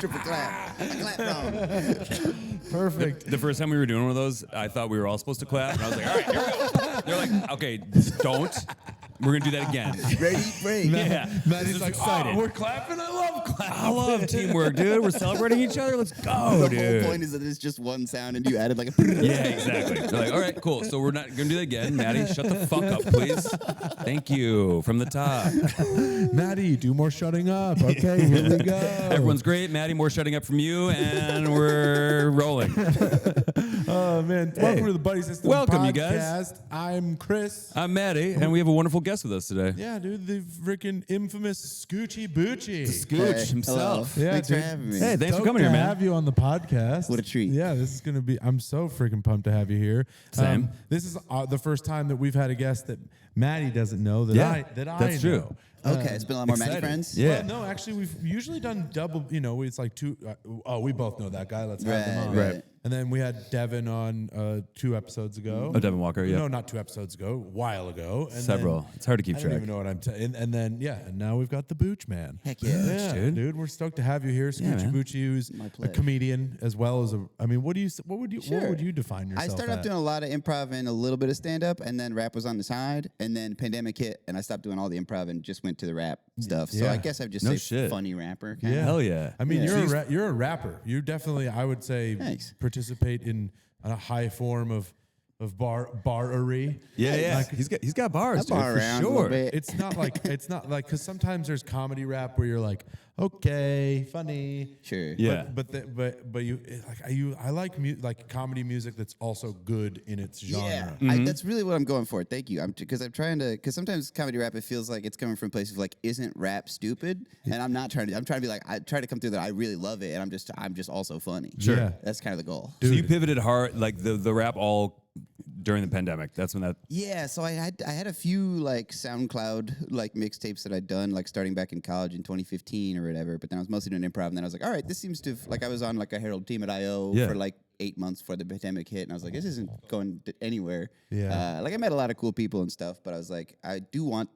Triple clap. A clap wrong. Perfect. The first time we were doing one of those, I thought we were all supposed to clap, and I was like, all right, here we go. They're like, okay, don't. We're going to do that again. Ready, break. Yeah. Maddie's excited. Oh, we're clapping. I love clapping. I love teamwork, dude. We're celebrating each other. Let's go, The dude. whole point is that it's just one sound and you added like a... Yeah, exactly. They're like, all right, cool. So we're not going to do that again. Maddie, shut the fuck up, please. Thank you. From the top. Maddie, do more shutting up. Okay, here we go. Everyone's great. Maddie, more shutting up from you, and we're rolling. Oh, man. Welcome to the Buddy System Welcome, podcast. you guys. I'm Chris. I'm Maddie, and we have a wonderful guest with us today. Yeah, dude, the freaking infamous Scoochie Boochie. Scooch Hey, himself. hello. Yeah, Thanks dude. for having me. Hey, thanks for Stoked coming here, to man. have you on the podcast. What a treat. Yeah, this is going to be, I'm so freaking pumped to have you here. Same. This is the first time that we've had a guest that Maddie doesn't know that Yeah, I that's true. know. Okay, it's been a lot more Matty exciting. friends. Yeah. Well, no, actually, we've usually done double, it's like two. We both know that guy. Let's have him on. Right. And then we had Devin on 2 episodes ago. Oh, Devin Walker, yeah. No, not 2 episodes ago, a while ago. And Several. then- It's hard to keep I don't track. even know what I'm saying. And then, and now we've got the Booch Man. Heck yeah. dude. We're stoked to have you here. Scoochie man. Boochie, who's My a pleasure. comedian as well as what would you Sure. define yourself I started off at? doing a lot of improv and a little bit of stand-up, and then rap was on the side, and then pandemic hit, and I stopped doing all the improv and just went to the rap stuff. So Yeah. I guess I've just No say shit. funny rapper. Kinda. Yeah. Hell yeah. I mean, Yeah. you're a rapper. You definitely, I would say, Thanks. participate in a high form of barrery. Yeah. Like, he's got bars, I dude, bar for around a little sure. bit. it's not like because sometimes there's comedy rap where you're like, okay, funny. Sure. Yeah. But I like comedy music that's also good in its genre. Yeah, Mm-hmm. that's really what I'm going for. Thank you. Because I'm trying to. Because sometimes comedy rap, it feels like it's coming from places of like, isn't rap stupid? And I'm not trying to. I'm trying to be like, I try to come through that. I really love it, and I'm just also funny. Sure. Yeah. That's kind of the goal. So you pivoted hard, like the rap all during the pandemic. That's when that. Yeah, so I had a few like SoundCloud like mixtapes that I'd done like starting back in college in 2015 or whatever. But then I was mostly doing improv, and then I was like, all right, this seems to like I was on like a Herald team at IO Yeah. for like 8 months before the pandemic hit, and I was like, this isn't going anywhere. Yeah. Like I met a lot of cool people and stuff, but I was like, I do want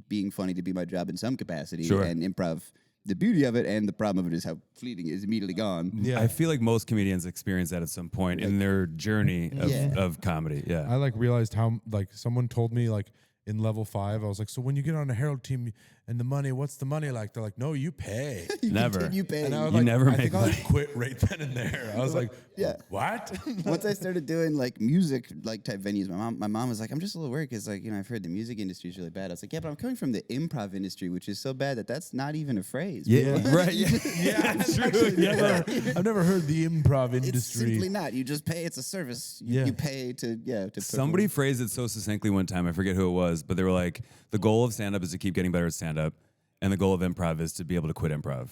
being funny to be my job in some capacity, Sure. and improv. The beauty of it and the problem of it is how fleeting it is immediately gone. Yeah. I feel like most comedians experience that at some point in their journey of comedy. Yeah. I like realized how like someone told me like in level 5, I was like, so when you get on a Herald team and the money, what's the money like? They're like, no, you pay. Never. Continue paying. And I was You like, never I make think I money. like quit right then and there. I was like, Yeah. what? Once I started doing like music like type venues, my mom was like, I'm just a little worried because like I've heard the music industry is really bad. I was like, yeah, but I'm coming from the improv industry, which is so bad that that's not even a phrase. Yeah. Right. Yeah. Yeah, It's true. actually Yeah. I've never heard the improv It's industry. simply not. You just pay. It's a service. Yeah. You pay to perform. Somebody phrased it so succinctly one time. I forget who it was, but they were like, the goal of stand-up is to keep getting better at stand-up, and the goal of improv is to be able to quit improv.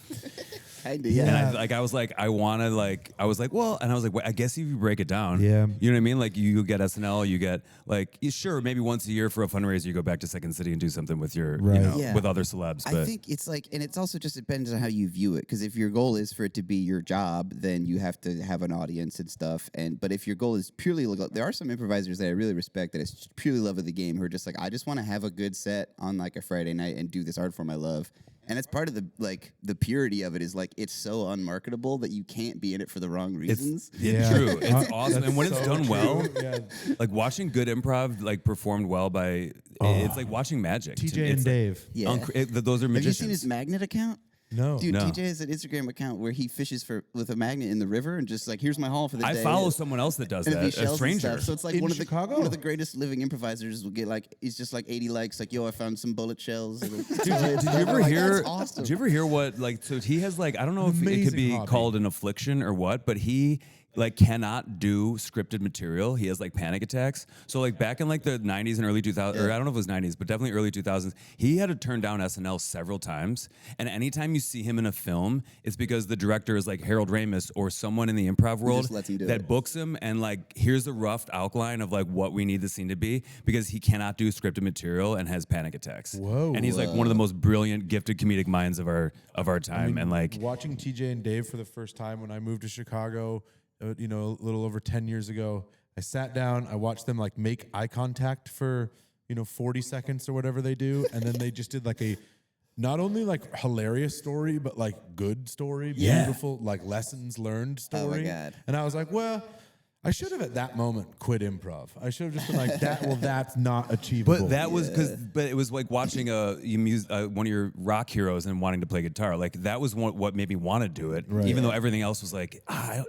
Kinda, yeah. And I was like, well, and I was like, well, I guess if you break it down, Yeah. you know what I mean? Like you get SNL, you get like, sure, maybe once a year for a fundraiser, you go back to Second City and do something with your, Right. Yeah. with other celebs. I But think it's like, and it's also just depends on how you view it. Because if your goal is for it to be your job, then you have to have an audience and stuff. But if your goal is purely, there are some improvisers that I really respect that is purely love of the game who are just like, I just want to have a good set on like a Friday night and do this art form I love. And it's part of the purity of it is like it's so unmarketable that you can't be in it for the wrong reasons. it's true. It's awesome. And when it's so done true. well, Yeah. like watching good improv, like performed well by, it's like watching magic. TJ It's and Dave. Yeah. Those are Have you magicians. seen his magnet account? No. Dude, No. TJ has an Instagram account where he fishes with a magnet in the river and just like, here's my haul for the I day. follow someone else that does And that, it'd be a shells and stranger. stuff. So it's like In one Chicago? of the greatest living improvisers will get like he's just like 80 likes like yo I found some bullet shells. Dude, Did you ever hear? That's awesome. Did you ever hear what like? So he has like I don't know if it Amazing could be hobby. called an affliction or what, but he like cannot do scripted material. He has like panic attacks. So like back in like the 90s and early 2000s, or I don't know if it was 90s, but definitely early 2000s, he had to turn down SNL several times. And anytime you see him in a film, it's because the director is like Harold Ramis or someone in the improv world lets him do that it. books him and like here's a rough outline of like what we need the scene to be because he cannot do scripted material and has panic attacks. Whoa. And he's like one of the most brilliant, gifted comedic minds of our time. And like watching TJ and Dave for the first time when I moved to Chicago, a little over 10 years ago, I sat down, I watched them like make eye contact for, 40 seconds or whatever they do. And then they just did like not only like hilarious story, but like good story, Yeah. beautiful, like lessons learned Oh, my story. God. And I was like, well, I should have at that moment quit improv. I should have just been like, that. Well, that's not achievable. But that was but it was like watching one of your rock heroes and wanting to play guitar. Like that was what made me want to do it, Right. even though everything else was like, I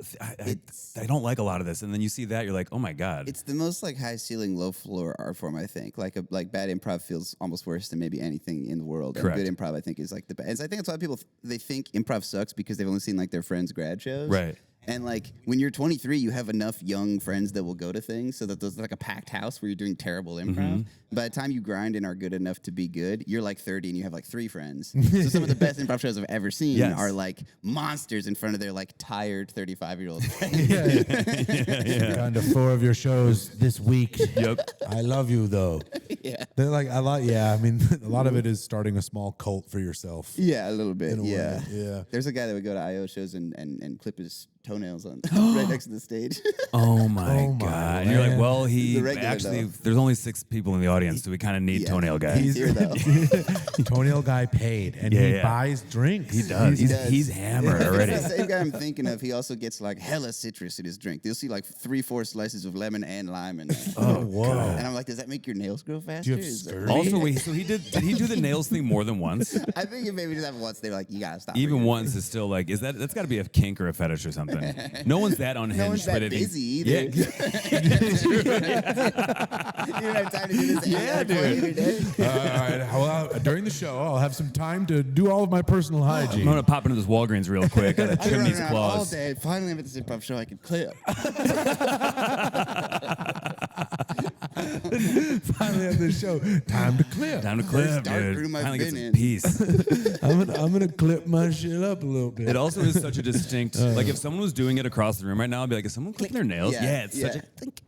don't like a lot of this. And then you see that, you're like, oh my god, It's the most like high ceiling, low floor art form. I think like bad improv feels almost worse than maybe anything in the world. Correct. And good improv, I think, is like the best. I think that's why people they think improv sucks because they've only seen like their friends' grad shows. Right. And like when you're 23, you have enough young friends that will go to things, so that there's like a packed house where you're doing terrible improv. By the time you grind and are good enough to be good, you're like 30 and you have like 3 friends. So some of the best improv shows I've ever seen Yes. are like monsters in front of their like tired 35-year-old friends. Kind of 4 of your shows this week. Yep. I love you though. Yeah. They're like a lot. Yeah, I mean, a lot of it is starting a small cult for yourself. Yeah, a little bit. In a way, Yeah. yeah. There's a guy that would go to IO shows and clip his toenails on right next to the stage. oh my Oh my god. And you're like, land. well, he The regular, actually, though. there's only 6 people in the audience, so we kind of need Yeah. toenail guy. He's here though. Toenail guy paid, and Yeah, he yeah. buys drinks. He does. does. He's hammered It's already. the same guy I'm thinking of. He also gets like hella citrus in his drink. You'll see like 3-4 slices of lemon and lime in there. Oh, whoa. And I'm like, does that make your nails grow faster? Do you have Is that- scurvy? Also, did he do the nails thing more than once? I think if maybe just have once, they're like, you gotta stop. Even again. once is still like, that's got to be a kink or a fetish or something. No one's that unhinged. No one's that but it busy either. Yeah. You don't have time to do this. Yeah, dude. Every day. All right. Well, during the show, I'll have some time to do all of my personal I'm hygiene. gonna pop into this Walgreens real quick. Gotta I've been trim running these around all claws. day. Finally, I'm at this improv show I can clip. Finally at the show, time to clip. Time to clip, dark dude. room I've Finally get been some in. peace. I'm gonna clip my shit up a little bit. It also is such a distinct. Like if someone was doing it across the room right now, I'd be like, is someone clipping their nails? Yeah, it's such a.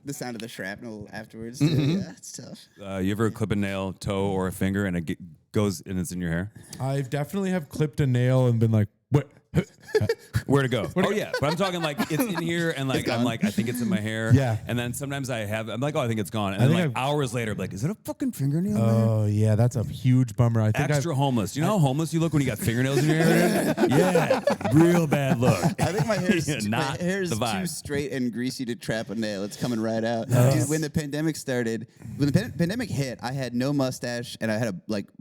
The sound of the shrapnel afterwards. Too. Yeah, it's tough. You ever clip a nail, toe, or a finger, and it goes and it's in your hair? I definitely have clipped a nail and been like, what? Where to go? Oh yeah, but I'm talking like it's in here, and like I'm like I think it's in my hair. Yeah. And then sometimes I'm like, oh, I think it's gone, and I then think like hours later, I'm like, is it a fucking fingernail? there? Oh yeah, that's a huge bummer. I think Extra homeless. You know how homeless you look when you got fingernails in your hair? dude? Yeah, real bad look. I think my hair is, Yeah, not my hair is the vibe. too straight and greasy to trap a nail. It's coming right out. Dude, when the pandemic started, when the pandemic hit, I had no mustache and I had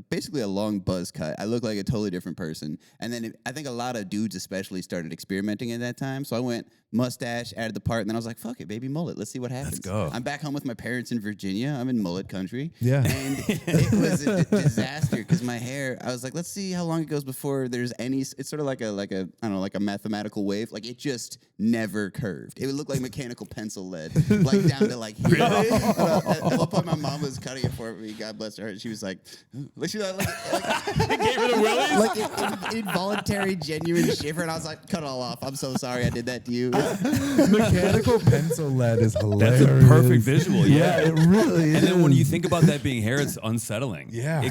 basically a long buzz cut. I looked like a totally different person. And then I think a lot of dudes especially started experimenting at that time. So I went mustache, added the part, and then I was like, fuck it, baby, mullet. Let's see what happens. go. I'm back home with my parents in Virginia. I'm in mullet country. Yeah. And it was a disaster because my hair, I was like, let's see how long it goes before there's any, it's sort of like a I don't know, like a mathematical wave. Like it just never curved. It would look like mechanical pencil lead, like down to like here. At one point, my mom was cutting it for me. God bless her. She was like, she like Gave her the willies. like involuntary, genuine shiver, and I was like, cut it all off. I'm so sorry I did that to you. mechanical pencil lead is hilarious. That's a perfect visual. Yeah, it really is. And then when you think about that being hair, it's unsettling. Yeah.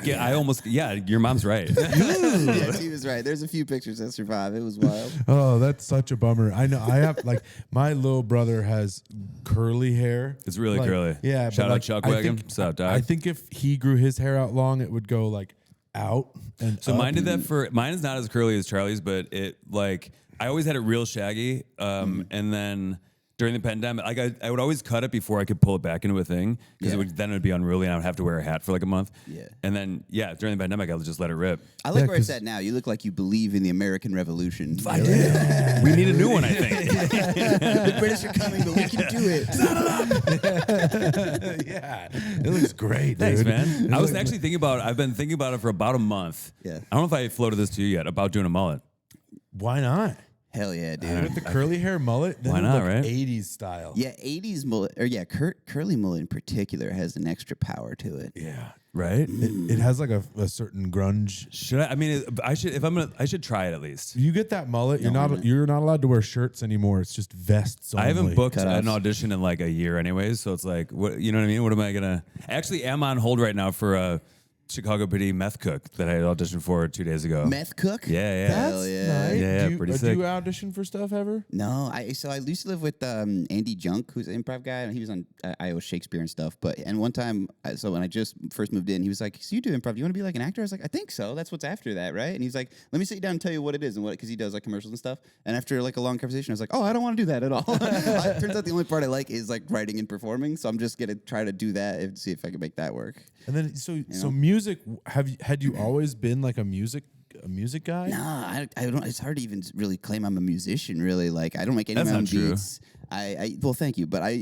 Your mom's right. Yeah, she was right. There's a few pictures that survive. It was wild. Oh, that's such a bummer. I know. I have like my little brother has curly hair. It's really Like, curly. Yeah. Shout but, out Chuck I Wagon. think- What's up, dog? I think if he grew his hair out long, it would go like out and So up. mine did that for mine is not as curly as Charlie's, but it like I always had it real shaggy. And then during the pandemic, like I would always cut it before I could pull it back into a thing because then it would be unruly and I would have to wear a hat for like a month. Yeah. And then during the pandemic, I would just let it rip. I like Yeah, where it's 'cause- at now. You look like you believe in the American Revolution. I did. We need a new one, I think. The British are coming, but we can do it. Yeah, it looks great, Thanks, dude. man. I've been thinking about it for about a month. Yeah. I don't know if I floated this to you yet about doing a mullet. Why not? Hell yeah, dude. With the curly hair mullet, then Why it would not, look right? 80s style. Yeah, 80s mullet, or curly mullet in particular has an extra power to it. Yeah. Right? It has like a certain grunge. Should I? I mean, I should. If I'm gonna, I should try it at least. You get that mullet, you're not allowed to wear shirts anymore. It's just vests only. I haven't booked Cutoffs. an audition in like a year, anyways. So it's like, what you know what I mean? What am I gonna? I actually am on hold right now for Chicago PD meth cook that I auditioned for 2 days ago. Meth cook? Yeah, yeah. Hell yeah. Nice. Yeah, do you, pretty do sick. you audition for stuff ever? No, I used to live with Andy Junk, who's an improv guy, and he was on Iowa Shakespeare and stuff. And one time, so when I just first moved in, he was like, "So you do improv? You want to be like an actor?" I was like, "I think so. That's what's after that, right?" And he's like, "Let me sit down and tell you what it is and what," because he does like commercials and stuff. And after like a long conversation, I was like, "Oh, I don't want to do that at all." It turns out the only part I like is like writing and performing, so I'm just gonna try to do that and see if I can make that work. And then so music. Had you always been like a music guy? Nah, I don't. It's hard to even really claim I'm a musician. Really, like I don't make any of That's my own not true. beats. Well, thank you, but I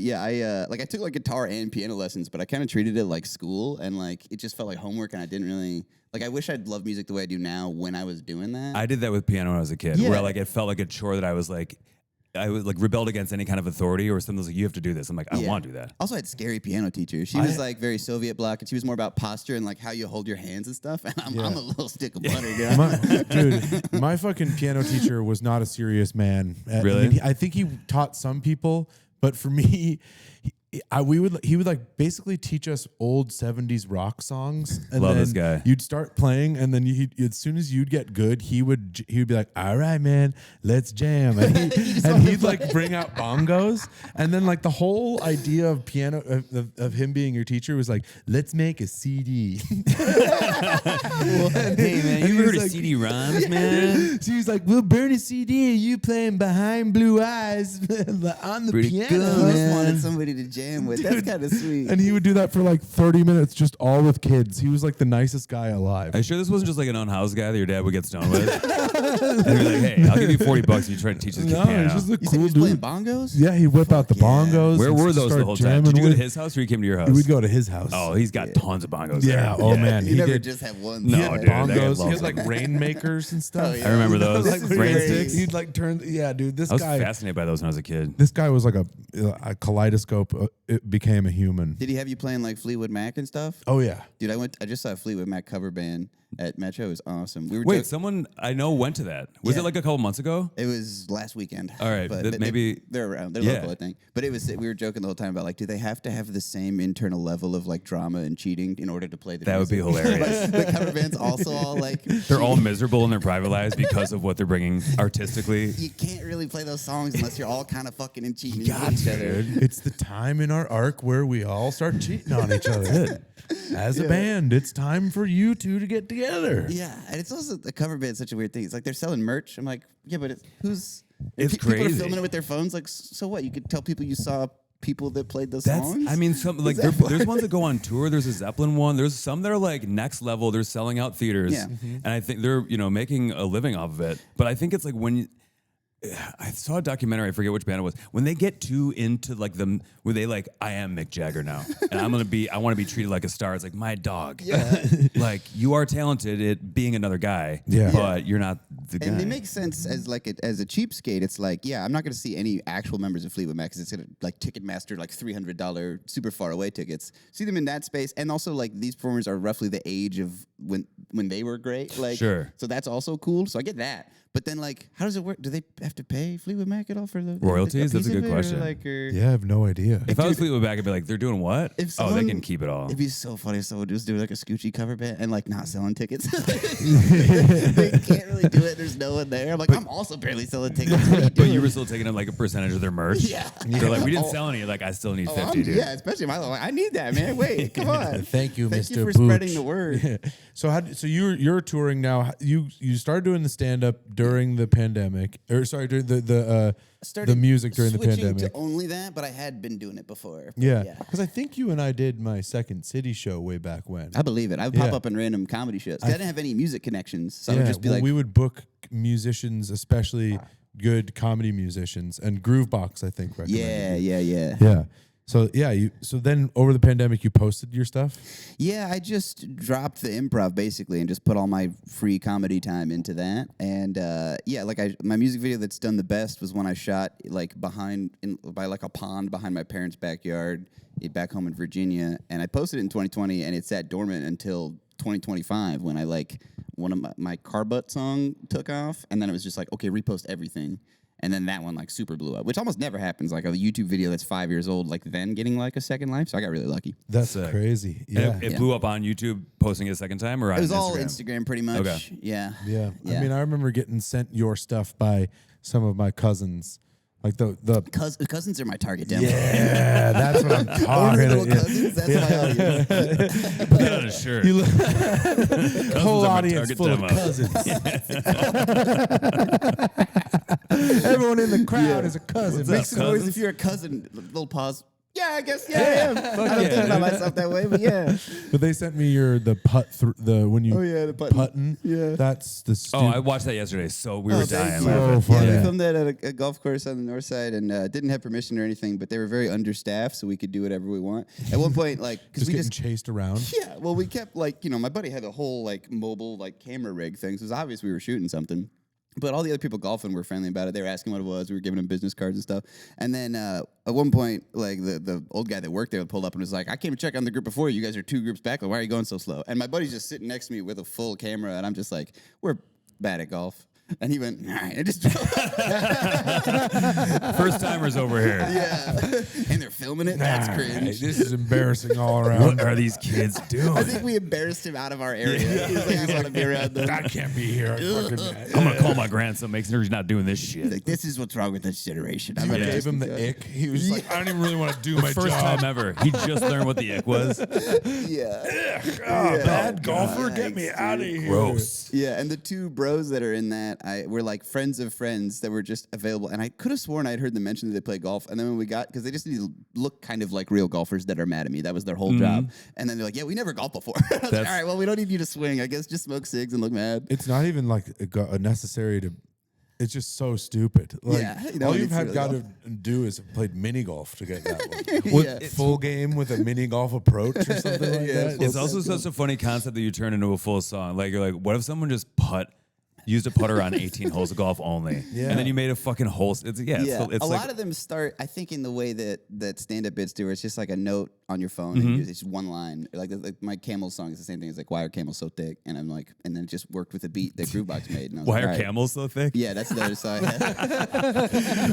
took like guitar and piano lessons, but I kind of treated it like school, and like it just felt like homework, and I didn't really like. I wish I'd loved music the way I do now when I was doing that. I did that with piano when I was a kid, Yeah. where like it felt like a chore that I was like rebelled against any kind of authority or something. Like you have to do this. I'm like, I Yeah. want to do that. Also, I had scary piano teacher. She was like very Soviet bloc, and she was more about posture and like how you hold your hands and stuff. And I'm a little stick of butter, dude. My fucking piano teacher was not a serious man. Really? I think he taught some people, but for me, he would like basically teach us old 70s rock songs. And Love then this guy. You'd start playing, and then as soon as you'd get good, he would be like, "All right, man, let's jam." And, he'd like bring out bongos, and then like the whole idea of piano of him being your teacher was like, "Let's make a CD." Hey man, you heard of CD rhymes, man? So he's like, "We'll burn a CD and you playing Behind Blue Eyes on the Pretty piano." good, I just man. wanted somebody to jam with. That's kind of sweet. And he would do that for like 30 minutes, just all with kids. He was like the nicest guy alive. Are you sure this wasn't just like an unhoused guy that your dad would get stoned with? And you're like, hey, I'll give you $40 if you try to teach this kid No, piano. he's just a You said he cool was playing dude. bongos? Yeah, he'd whip out the yeah. bongos. Where and were those start the whole time? jamming Did you go to with- his house or you came to your house? We'd go to his house. Oh, he's got tons of bongos. yeah. there. Oh man, You he never did. just have one. No, He had dude, that guy bongos. He loves had like them. rainmakers and stuff. Oh, yeah. I remember those. Like, Rain crazy. sticks. He'd like turn. Yeah, dude. This I was guy. fascinated by those when I was a kid. This guy was like a kaleidoscope. It became a human. Did he have you playing like Fleetwood Mac and stuff? Oh yeah. Dude, I just saw a Fleetwood Mac cover band at Metro. It was awesome. We were Wait, someone I know went to that. Was Yeah. it like a couple months ago? It was last weekend. All right, but that maybe- they're around. They're Yeah. local, I think. But it was we were joking the whole time about like, do they have to have the same internal level of like drama and cheating in order to play the? That would be music? hilarious. Like, the cover band's also all like They're all miserable in their private lives because of what they're bringing artistically. You can't really play those songs unless you're all kind of fucking and cheating against each other. It's the time in our arc where we all start cheating on each other. As a band, it's time for you two to get together. Yeah, and it's also the cover band's such a weird thing. It's like they're selling merch. I'm like, yeah, but It's people are crazy. filming it with their phones. Like, so what? You could tell people you saw people that played those That's, songs. I mean, some like that there's ones that go on tour. There's a Zeppelin one. There's some that are like next level. They're selling out theaters, Yeah. and I think they're making a living off of it. But I think it's like when I saw a documentary. I forget which band it was. When they get too into like them, where they like, I am Mick Jagger now, and I want to be treated like a star. It's like my dog. Yeah. Like you are talented at being another guy, Yeah. but you're not the guy. And it makes sense as like as a cheapskate. It's like, yeah, I'm not going to see any actual members of Fleetwood Mac because it's going to like Ticketmaster like $300 super far away tickets. See them in that space, and also like these performers are roughly the age of when they were great. Like, Sure. So that's also cool. So I get that. But then like, how does it work? Do they have to pay Fleetwood Mac at all for the Royalties? That's a piece of good it, or, question. like, or Yeah, I have no idea. if I was Fleetwood Mac, I'd be like, they're doing what? If Oh, they someone- can keep it all. It'd be so funny if someone just do like a Scoochie cover band and like not selling tickets. They can't really do it. There's no one there. I'm like, I'm also barely selling tickets. What are you But doing? you were still taking them like a percentage of their merch. Yeah. They're like, we didn't Oh. sell any. Like, I still need Oh, 50, dude. yeah, especially my like, I need that, man. Wait, come on. Thank you, Thank Mr. you for Booch. spreading the word. So you're touring now. You started doing the stand up during the pandemic, or sorry, during the music during the Switching pandemic. to only that, but I had been doing it before. But Yeah, because I think you and I did my Second City show way back when. I believe it. I would pop Yeah. up in random comedy shows. 'Cause I didn't have any music connections, so I Yeah, would just be well, like, we would book musicians, especially good comedy musicians, and Groovebox, I think. recommended you. yeah. Yeah. So so then over the pandemic you posted your stuff? Yeah, I just dropped the Improv basically and just put all my free comedy time into that. And my music video that's done the best was one I shot like by like a pond behind my parents' backyard back home in Virginia. And I posted it in 2020 and it sat dormant until 2025 when I like one of my car butt song took off. And then it was just like, okay, repost everything. And then that one like super blew up, which almost never happens. Like a YouTube video that's 5 years old, like then getting like a second life. So I got really lucky. That's crazy. Yeah. And it blew up on YouTube, posting it a second time, or on It was Instagram? all Instagram pretty much. Okay. Yeah. Yeah. Yeah. I mean, I remember getting sent your stuff by some of my cousins. Like the Cousins are my target demo. yeah, that's what I'm Only talking little about. cousins, that's my audience. Put that on a shirt. Whole are my audience target full demo. of cousins. Everyone in the crowd is a cousin. What's Make up, some noise cousins? if you're a cousin. Little pause. Yeah, I guess. Yeah, I am. I don't think about myself that way, but yeah. But they sent me the when you the button. putting. Yeah. That's the Oh, I watched that yesterday. So we were thank dying. you. laughing. So funny. Yeah, we Yeah. filmed that at a golf course on the north side and didn't have permission or anything, but they were very understaffed, so we could do whatever we want. At one point, like, because just we getting just chased around. yeah, well, we kept like, my buddy had a whole like mobile like camera rig thing, so it was obvious we were shooting something. But all the other people golfing were friendly about it. They were asking what it was. We were giving them business cards and stuff. And then at one point, like the old guy that worked there pulled up and was like, "I came to check on the group before you. You guys are 2 groups back. Like, why are you going so slow?" And my buddy's just sitting next to me with a full camera, and I'm just like, "We're bad at golf." And he went, "All right." I just First timers over here. yeah, and they're filming it. That's Nah, cringe. this is embarrassing all around. What are these kids doing? I think we embarrassed him out of our area. He was like, "I want to be around them." I can't be here. I'm gonna call my grandson, make sure he's not doing this shit. Like, this is what's wrong with this generation. I'm I gonna gave just him be the good. ick. He was like, I don't even really want to do my First job. time ever. He just learned what the ick was. Yeah. Bad golfer, get me Yikes, out of dude. here. Gross. Yeah, and the 2 bros that are in that, were like friends of friends that were just available. And I could have sworn I'd heard them mention that they play golf. And then when we got, because they just need to look kind of like real golfers that are mad at me. That was their whole job. And then they're like, "Yeah, we never golfed before." I was like, That's- "All right, well, we don't need you to swing. I guess just smoke cigs and look mad." It's not even like a necessary to. It's just so stupid. Like, Yeah, all you've it's had really got golf. to do is played mini golf to get that one. Yeah. Full game with a mini golf approach or something like Yeah, that. full It's also such a funny concept that you turn into a full song. Like, you're like, what if someone just used a putter on 18 holes of golf only? Yeah. And then you made a fucking hole. It's Yeah, it's a like, lot of them start, I think, in the way that stand-up bits do, where it's just like a note on your phone, Mm-hmm. and it's just one line. Like my Camel song is the same thing. It's like, "Why are camels so thick?" And I'm like, and then it just worked with the beat that Groovebox made. And I was why like, are "All right." camels so thick? Yeah, that's the other side.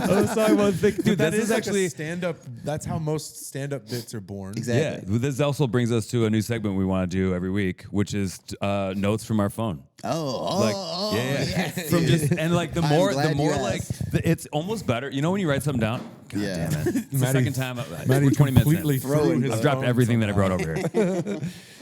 Oh, sorry, one thick. Dude, That this is is like a actually. stand-up. That's how most stand-up bits are born. Exactly. Yeah, this also brings us to a new segment we want to do every week, which is notes from our phone. Oh, From just and like the I'm more glad you like asked. it's almost better. You know when you write something down. God Yeah. damn it! It's the Maddie- second time. Maddie We're 20 minutes completely in. threw his I've dropped phone everything that I somehow. brought over here.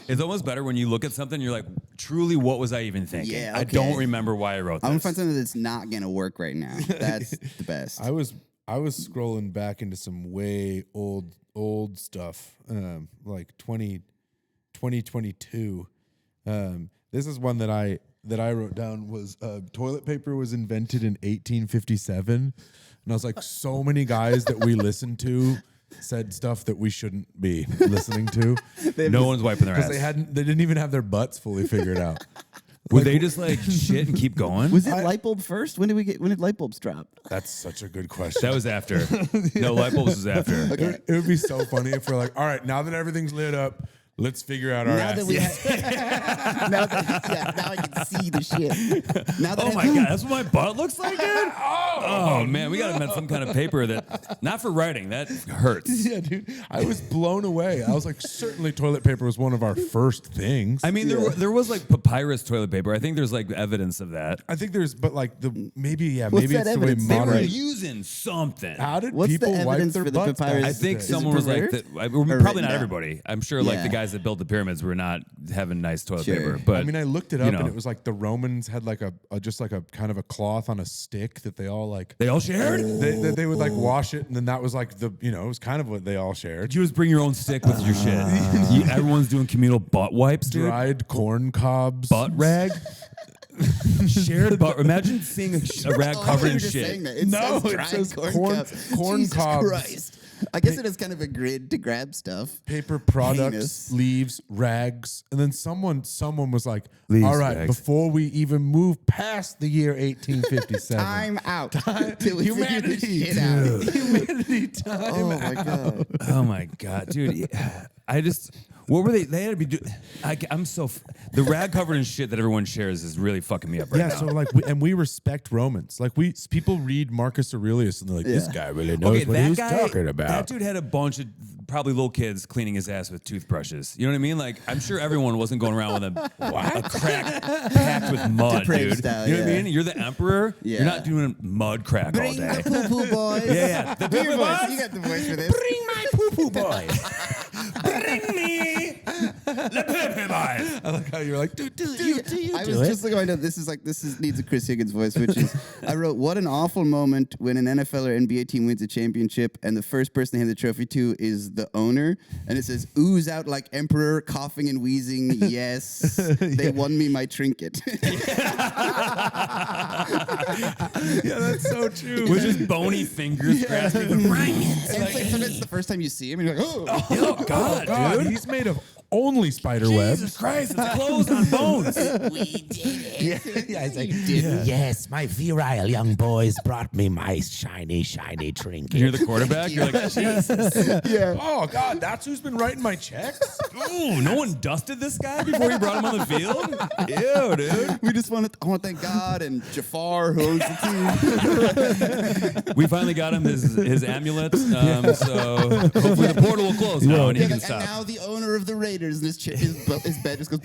It's almost better when you look at something. You're like, truly, what was I even thinking? Yeah, I okay. don't remember why I wrote I'm gonna this. find something that's not gonna work right now. That's the best. I was scrolling back into some way old stuff, like 2022. This is one that I wrote down was toilet paper was invented in 1857, and I was like, so many guys that we listened to said stuff that we shouldn't be listening to No one's wiping their because ass. they didn't even have their butts fully figured out. Would they just like shit and keep going? Was it light bulb first? When did light bulbs drop? That's such a good question. That was after. No, light bulbs was after. It would be so funny if we're like, all right, now that everything's lit up, let's figure out our Now that we asses. now I can see the shit. Now that Oh my god, that's what my butt looks like, dude. Oh man, we gotta invent some kind of paper that not for writing. That hurts. Yeah, dude. I was blown away. I was like, certainly toilet paper was one of our first things. I mean, there was like papyrus toilet paper. I think there's like evidence of that. I think there's, but like maybe What's it's that the way evidence? They were modern. using something. How did What's the people wipe evidence their for the butts? papyrus? I Is think it someone was like, preserved? that, Or probably written not down? everybody. I'm sure like the Yeah. guys that built the pyramids were not having nice toilet Sure. paper. But I mean, I looked it up you know. and it was like the Romans had like a just like a kind of a cloth on a stick that they all like. they all shared. They would like wash it, and then that was like it was kind of what they all shared. You just bring your own stick with your shit. Everyone's doing communal butt wipes, dude. Dried corn cobs. Butt rag. Shared butt. Imagine seeing a rag Oh, I thought covered you in were just shit. saying that. It No, says it dried says corn corn- cobs. corn Jesus cobs. Christ. I guess it is kind of a grid to grab stuff. Paper products, Heinous. leaves, rags, and then someone was like, Leaves, "All right, rags. before we even move past the year 1857, Time out. Till we figure this Humanity, shit out. humanity time." Oh my god. Oh my god, dude. What were they? They had to be doing. The rag covered in shit that everyone shares is really fucking me up right now. So like, we respect Romans. Like people read Marcus Aurelius and they're like, this guy really knows what he's talking about. That dude had a bunch of probably little kids cleaning his ass with toothbrushes. You know what I mean? Like, I'm sure everyone wasn't going around with a crack packed with mud, Depraved dude. style, You know what I mean? You're the emperor. Yeah. You're not doing mud crack all Bring day. the poo-poo boys. Yeah. The Do your poo-poo voice. boys? You got the voice for this. Bring my poo-poo boys. Bring me the poo-poo boys. I like how you're like, dude, I was just looking at my note. This needs a Chris Higgins voice, which is I wrote, what an awful moment when an NFL or NBA team wins a championship and the first person they hand the trophy to is the owner, and it says ooze out like emperor, coughing and wheezing. Yes, they won me my trinket. yeah, that's so true. With his bony fingers grasping the ring. And it's like sometimes the first time you see him, and you're like, oh. Oh, God, dude. He's made of only spider webs. Jesus Christ, it's clothes on bones. We did it. Yeah, it's like, yes, my virile young boys brought me my shiny trinket. You're the quarterback. You're like, Jesus. Yeah. Oh God, that's who's been writing my checks. Ooh, no one dusted this guy before you brought him on the field? Ew, dude. We just want to thank God and Jafar, who owns the team. We finally got him his amulet. So hopefully the portal will close now and he Yeah, can like, stop. and now the owner of the Raiders, and his bed just goes.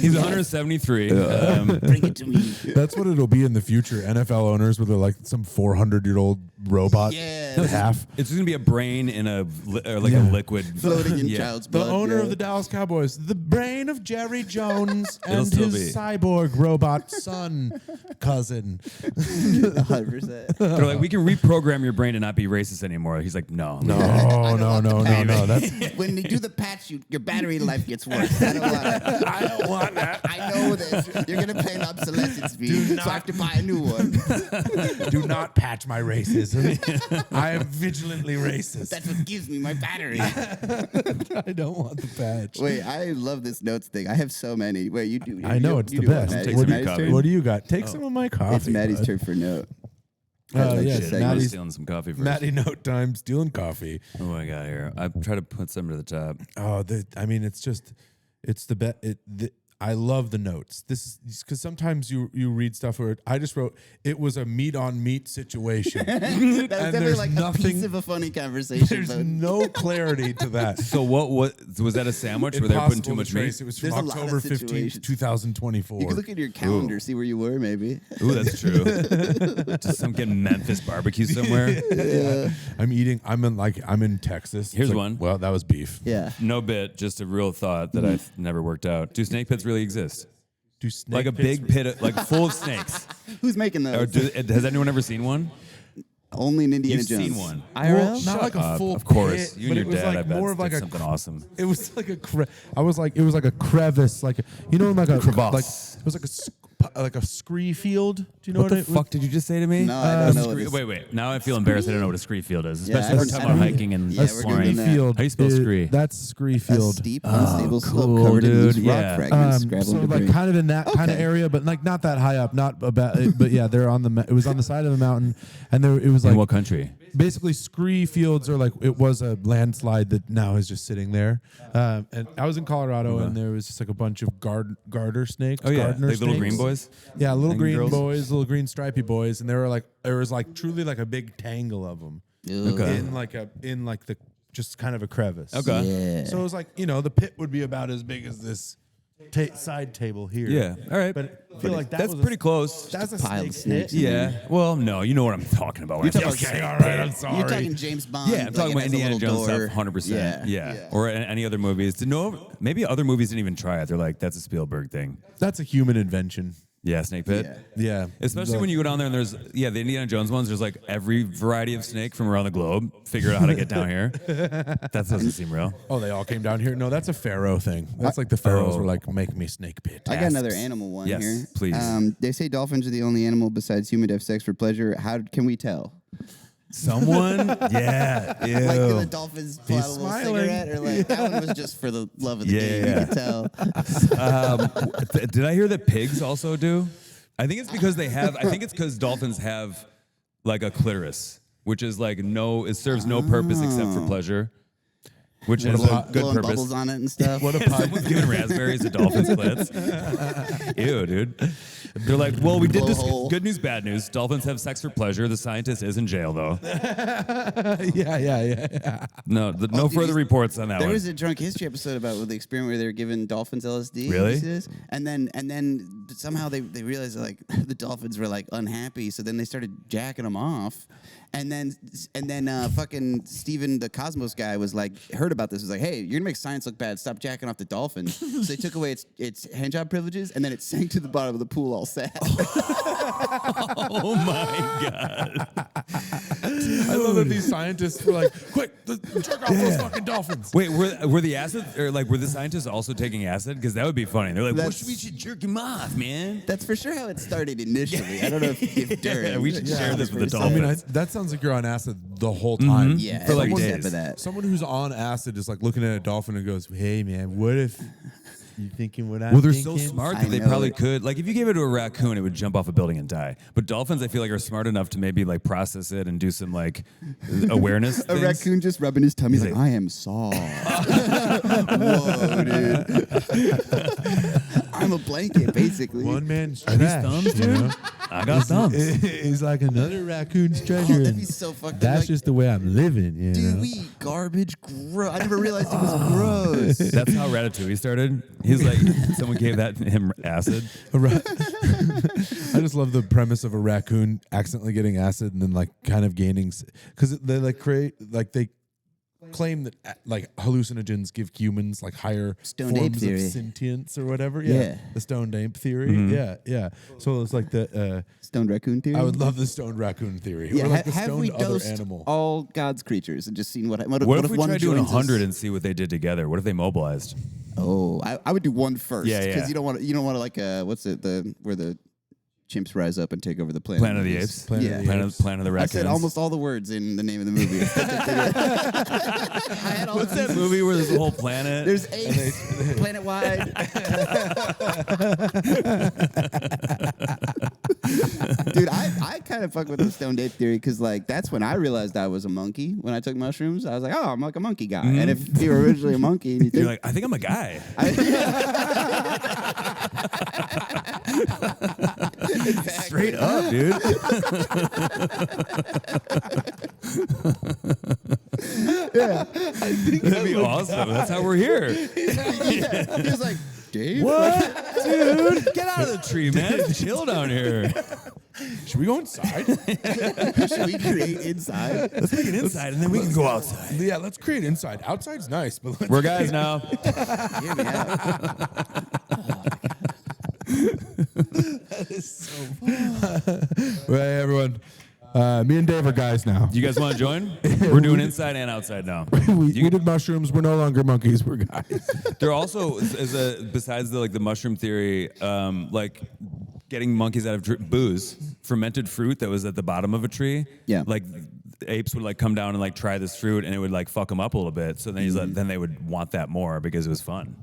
He's 173. Bring it to me. That's what it'll be in the future. NFL owners where they're like some 400-year-old robot. Yeah. Half. It's going to be a brain in a liquid. Floating in Yeah. child's The blood. owner yeah. of the Dallas Cowboys, the brain of Jerry Jones It'll and still his be. cyborg robot son, cousin. 100%. They're like, we can reprogram your brain to not be racist anymore. He's like, no. No. That's When you do the patch, your battery life gets worse. I don't want it. I don't want that. I know this. You're gonna pay an obsolescence fee, so I have to buy a new one. Do not patch my racism. I am vigilantly racist. That's what gives me my battery. I don't want the patch. Wait, I love this notes thing. I have so many. Wait, you do. I know it's you the do one, best. Maddie. Take It's some Maddie's coffee. turn? What do you got? Take some of my coffee. It's Maddie's bud. turn for note. Yeah, segment. I'm Maddie's stealing some coffee first. Maddie note time, stealing coffee. What do I got here? I try to put some to the top. Oh, it's the best. I love the notes. This is because sometimes you read stuff where I just wrote it was a meat on meat situation. That was And definitely there's like nothing- a piece of a funny conversation. There's but no clarity to that. So what was that a sandwich where they were putting too Impossible much to meat? trace. It was from There's a lot of October 15th, situations. 2024. you can look at your calendar, see where you were, maybe. Ooh, that's true. Just some getting Memphis barbecue somewhere. I'm in Texas. Here's It's like, one. Well, that was beef. Yeah. No bit, just a real thought that I've never worked out. Do snake pits really exist? Do snake Like a pits- big pit, like full of snakes. Who's making Or those? has anyone ever seen one? Only in Indiana You've Jones. seen one. Well, IRL? not like a full Of course. pit, You but and it your was dad, like I bet, more of like did a something awesome. It was like it was like a crevice, like like a Crevasse. like it was like a scree field. Do you know What what, the fuck did you just say to me? No, I don't know what this- Wait. Now I feel embarrassed. I don't know what a scree field is, Yeah, especially if I we're don't- talking I about don't- hiking and Yeah, we're exploring. doing that. field. How do you spell scree? That's scree A field. steep, unstable slope cool, covered in loose dude. rock Yeah. fragments. Scrabble So and like debris. kind of in that kind of Okay. area, but like not that high up, not about. But yeah, they're on it was on the side of the mountain, and it was In like what country? basically scree fields are like it was a landslide that now is just sitting there. And I was in Colorado, and there was just like a bunch of garter snakes. Oh yeah, gardener like little green snakes. boys. Yeah, little And green girls? boys, little green stripy boys, and there was like truly like a big tangle of them Okay. in like the just kind of a crevice. Okay. Yeah. So it was like the pit would be about as big as this side table here. Yeah. All right. But I feel like that That's was pretty close. That's a pile of snake snakes. pit. Yeah. Well, no, you know what I'm talking about. When I say talking snake all right, pit. I'm sorry. You're talking James Bond. Yeah, I'm talking like about it has a Indiana little Jones door. stuff, 100%. Yeah. Yeah. Or any other movies. No, maybe other movies didn't even try it. They're like, that's a Spielberg thing. That's a human invention. Yeah, snake pit. Yeah. Yeah. Especially when you go down there and there's, the Indiana Jones ones, there's like every variety of snake from around the globe. Figure out how to get down here. That doesn't seem real. Oh, they all came down here. No, that's a pharaoh thing. That's like the pharaohs were like, make me snake pit. I got another animal one Yes, here. please. They say dolphins are the only animal besides human to have sex for pleasure. How can we tell? Someone? Yeah. Ew. Like, do the dolphins pull He's out a little smiling. cigarette? Or like, that one was just for the love of the game. Yeah. You can tell. Did I hear that pigs also do? I think it's because because dolphins have like a clitoris, which is like it serves no purpose except for pleasure. which Blowing- is a good blowing purpose. bubbles on it and stuff. What a Someone's giving raspberries to dolphins' clits. Ew, dude. They're like, well, we did this. Blowhole. Good news, bad news. Dolphins have sex for pleasure. The scientist is in jail, though. yeah. No, no dude, further reports on that There one. was a drunk history episode about the experiment where they were giving dolphins LSD. Really? And then somehow they realized like the dolphins were like unhappy, so then they started jacking them off. And then fucking Steven, the Cosmos guy, was like, heard about this, was like, hey, you're gonna make science look bad. Stop jacking off the dolphins. So they took away its handjob privileges, and then it sank to the bottom of the pool all sad. Oh my god! I love that these scientists were like, quick, jerk off those fucking dolphins. Wait, were the acid or like were the scientists also taking acid? Because that would be funny. They're like, we should jerk him off, man. That's for sure how it started initially. I don't know if during. Yeah, we should share this with the I mean, dolphins. that sounds like you're on acid the whole time. Yeah, For, like, every days. step of that. Someone who's on acid is like looking at a dolphin and goes, hey, man, what if you thinking what I'm Well, they're thinking? so smart I that they know probably it. could. Like, if you gave it to a raccoon, it would jump off a building and die. But dolphins, I feel like, are smart enough to maybe like process it and do some like awareness. A things. raccoon just rubbing his tummy. He's like, I am Saul. Whoa, dude. I'm a blanket, basically. One man's Are these trash, thumbs, you know? dude? I got thumbs. He's like another raccoon's Oh, treasure. that'd and be so fucked up. that's Like, just the way I'm living, you dude, know? we eat garbage. I never realized it was gross. That's how Ratatouille started. He's like, someone gave him acid. I just love the premise of a raccoon accidentally getting acid and then like kind of gaining, because they they claim that like hallucinogens give humans like higher Stoned ape forms of theory. sentience or whatever. Yeah. The stoned ape theory. Yeah. So it's like the Stoned raccoon theory. I would love the stoned raccoon theory. Yeah, or like the have stoned we other dosed animal. all God's creatures and just seen what What if we one tried doing joins us? 100 and see what they did together? What if they mobilized? Oh, I would do one first. Yeah, Because yeah. you don't want to like what's it where the chimps rise up and take over the planet. Planet of the Apes? Planet of the Planet of the I Raccoons. said almost all the words in the name of the movie. I had all What's the that movie where there's a whole planet? There's apes, planet wide. Dude, I kind of fuck with the stoned ape theory because like that's when I realized I was a monkey. When I took mushrooms, I was like, oh, I'm like a monkey guy. And if you were originally a monkey, and you You're think, like, I think I'm a guy. Straight up, dude. That'd be awesome. That's how we're here. he was like, Dave, What? Dude, get out of the tree, man. It's chill down here. Should we go inside? should we create inside? Let's make it inside and then we can go outside. Yeah, let's create inside. Outside's nice, but let's We're guys now. Hear me out. Hey, everyone. Me and Dave are guys now. You guys want to join? We're doing inside and outside now. we did mushrooms. We're no longer monkeys. We're guys. There also is besides the mushroom theory, like getting monkeys out of booze, fermented fruit that was at the bottom of a tree. Yeah. Like apes would like come down and like try this fruit and it would like fuck them up a little bit. So then he's like, then they would want that more because it was fun.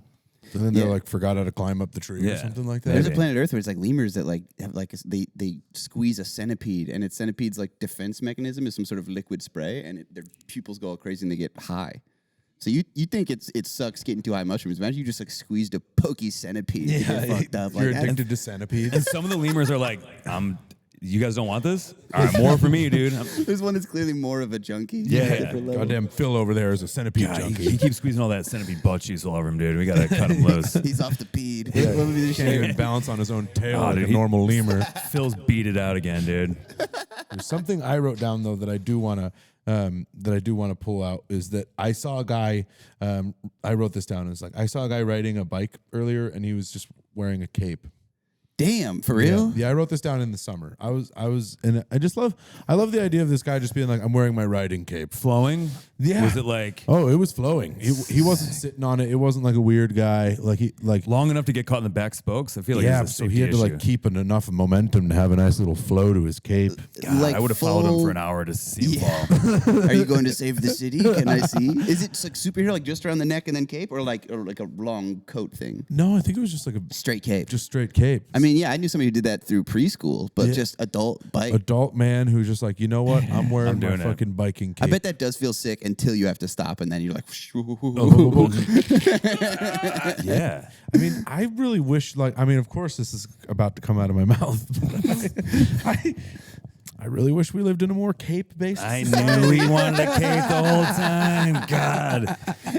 And then they're like forgot how to climb up the tree or Yeah. something like that. There's a Maybe. planet Earth where it's like lemurs that like have like they squeeze a centipede, and its centipede's like defense mechanism is some sort of liquid spray, and their pupils go all crazy and they get high. So you think it sucks getting too high mushrooms? Imagine you just like squeezed a pokey centipede. and get fucked up. You're Like, addicted to centipedes. And some of the lemurs are like, you guys don't want this? All right, more for me, dude. There's one that's clearly more of a junkie. Yeah. Different level. Goddamn Phil over there is a centipede God, junkie. he keeps squeezing all that centipede butt cheese all over him, dude. We gotta cut him loose. He's off the peed. What would be the Can't shame? even balance on his own tail Oh, like dude, a he- normal lemur. Phil's beat it out again, dude. There's something I wrote down though that I do want to pull out is that I saw a guy. I wrote this down. It's like I saw a guy riding a bike earlier, and he was just wearing a cape. Damn, for real? Yeah, I wrote this down in the summer. I was, and I love the idea of this guy just being like, I'm wearing my riding cape. Flowing? Yeah. Was it like Oh, it was flowing. He wasn't sitting on it. It wasn't like a weird guy. long enough to get caught in the back spokes? I feel like yeah. it's a So he had to safety like issue. keep enough momentum to have a nice little flow to his cape. God, Like I would have followed him full- for an hour to see him fall. Are you going to save the city? Can I see? Is it like superhero, like just around the neck and then cape, or like a long coat thing? No, I think it was just like a Straight cape. just straight cape. I mean, mean, yeah, I knew somebody who did that through preschool, but just adult bike. Adult man who's just like, you know what? I'm wearing my doing it. fucking biking cape. I bet that does feel sick until you have to stop, and then you're like, Yeah. I mean, I really wish, like, I mean, of course, this is about to come out of my mouth. But I really wish we lived in a more cape-based I society. knew he wanted a cape the whole time. God.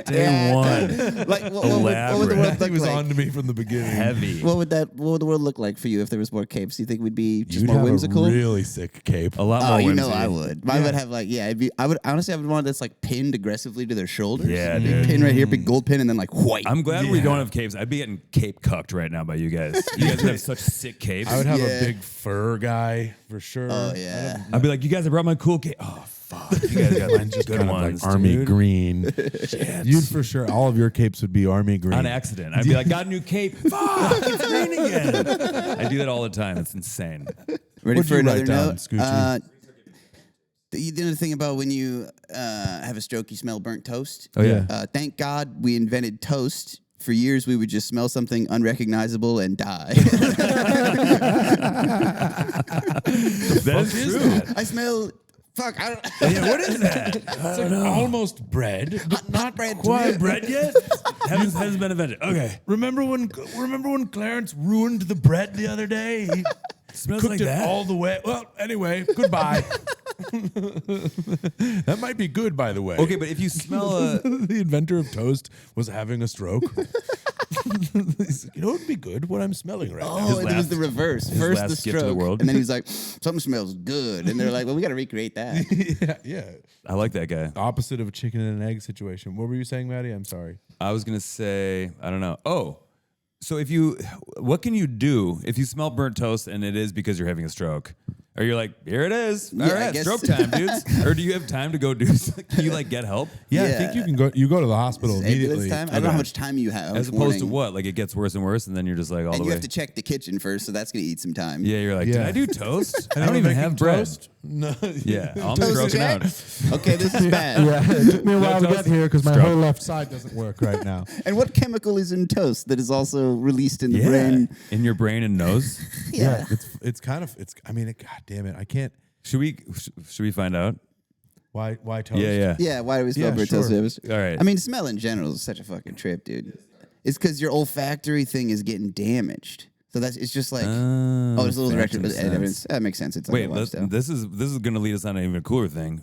Day one. like, what would the world He look was like? on to me from the beginning. Heavy. What would the world look like for you if there was more capes? Do you think we'd be just You'd more have whimsical? a really sick cape. A lot Oh, more you know whimsy. I would. Mine would have like, I would honestly, I would want that's like pinned aggressively to their shoulders. Yeah, big dude. pin right here, big gold pin, and then like white. I'm glad we don't have capes. I'd be getting cape cucked right now by you guys. You guys would have such sick capes. I would have Yeah. a big fur guy for sure. Oh yeah. I'd be like, you guys, I brought my cool cape. Oh, fuck. You guys got Mine's just good kind of ones, like army dude. green. You'd for sure. All of your capes would be army green. On accident. I'd be like, got a new cape. Fuck, it's green again. I do that all the time. It's insane. Ready What'd for you another write down, note? Scoochie? The other thing about when you have a stroke, you smell burnt toast. Oh, yeah. Thank God we invented toast. For years, we would just smell something unrecognizable and die. That's true. I smell. Fuck. I don't. Yeah, what is that? It's like almost bread, but not bread. quite Bread yet? Hasn't been invented. Okay. Remember when Clarence ruined the bread the other day? He Smells cooked like it that. all the way. Well, anyway, goodbye. That might be good, by the way. Okay, but if you smell a... The inventor of toast was having a stroke. He's like, you know what would be good? What I'm smelling right now. Oh, it was the reverse. First last the gift to the stroke, world. and then he's like, "Something smells good," and they're like, "Well, we got to recreate that." Yeah. I like that guy. Opposite of a chicken and an egg situation. What were you saying, Maddie? I'm sorry. I was going to say, I don't know. Oh, so what can you do if you smell burnt toast and it is because you're having a stroke? Or you're like, here it is. All Yeah, I right, guess- stroke time, dudes. Or do you have time to go do something? Can you like get help? Yeah, I Yeah. think you can go. You go to the hospital Ambulance immediately. time. I don't know how much time you have. As opposed to what? Like it gets worse and worse and then you're just like all And the you way. have to check the kitchen first, so that's gonna eat some time. Yeah, you're like, Yeah. did I do toast? I don't Anyone even making have bread. toast? No. Yeah, I'm Toast stroking check? out. Okay, this is bad. Yeah, it took me a while to toast? get here because my Stroke. whole left side doesn't work right now. And what chemical is in toast that is also released in the Yeah, brain? in your brain and nose. Yeah. It's kind of I mean, God damn it, I can't. Should we find out? Why toast? Yeah. Yeah, why do we smell Yeah, burnt sure. toast? All right. I mean, smell in general is such a fucking trip, dude. It's because your olfactory thing is getting damaged. So it's just like, there's a little that direction, but makes sense. evidence. That makes sense. It's like Wait, a lifestyle. this is going to lead us on an even cooler thing.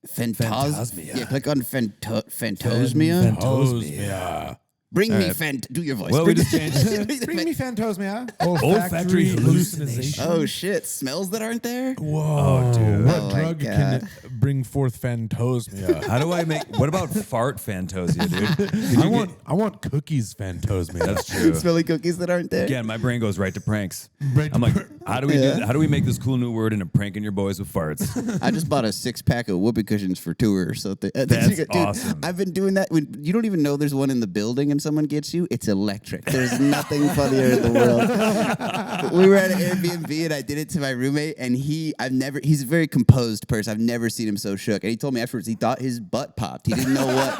Phantosmia. Yeah, click on phantosmia. Phantosmia. Bring me do your voice. Well, we just changed Bring me phantosmia. Olfactory hallucination. Oh shit! Smells that aren't there. Whoa, dude. What Oh, my drug God. can bring forth phantosmia? How do I make? What about fart Fantosia, dude? I want cookies phantosmia. That's true. Smelly cookies that aren't there. Again, my brain goes right to pranks. Right to I'm like, prank. how do we do? How do we make this cool new word into pranking your boys with farts? I just bought a 6-pack of whoopee cushions for tour. So That's dude, awesome. I've been doing that. When you don't even know there's one in the building and someone gets you, it's electric. There's nothing funnier in the world. We were at an Airbnb and I did it to my roommate, and he's a very composed person. I've never seen him so shook. And he told me afterwards he thought his butt popped. He didn't know what.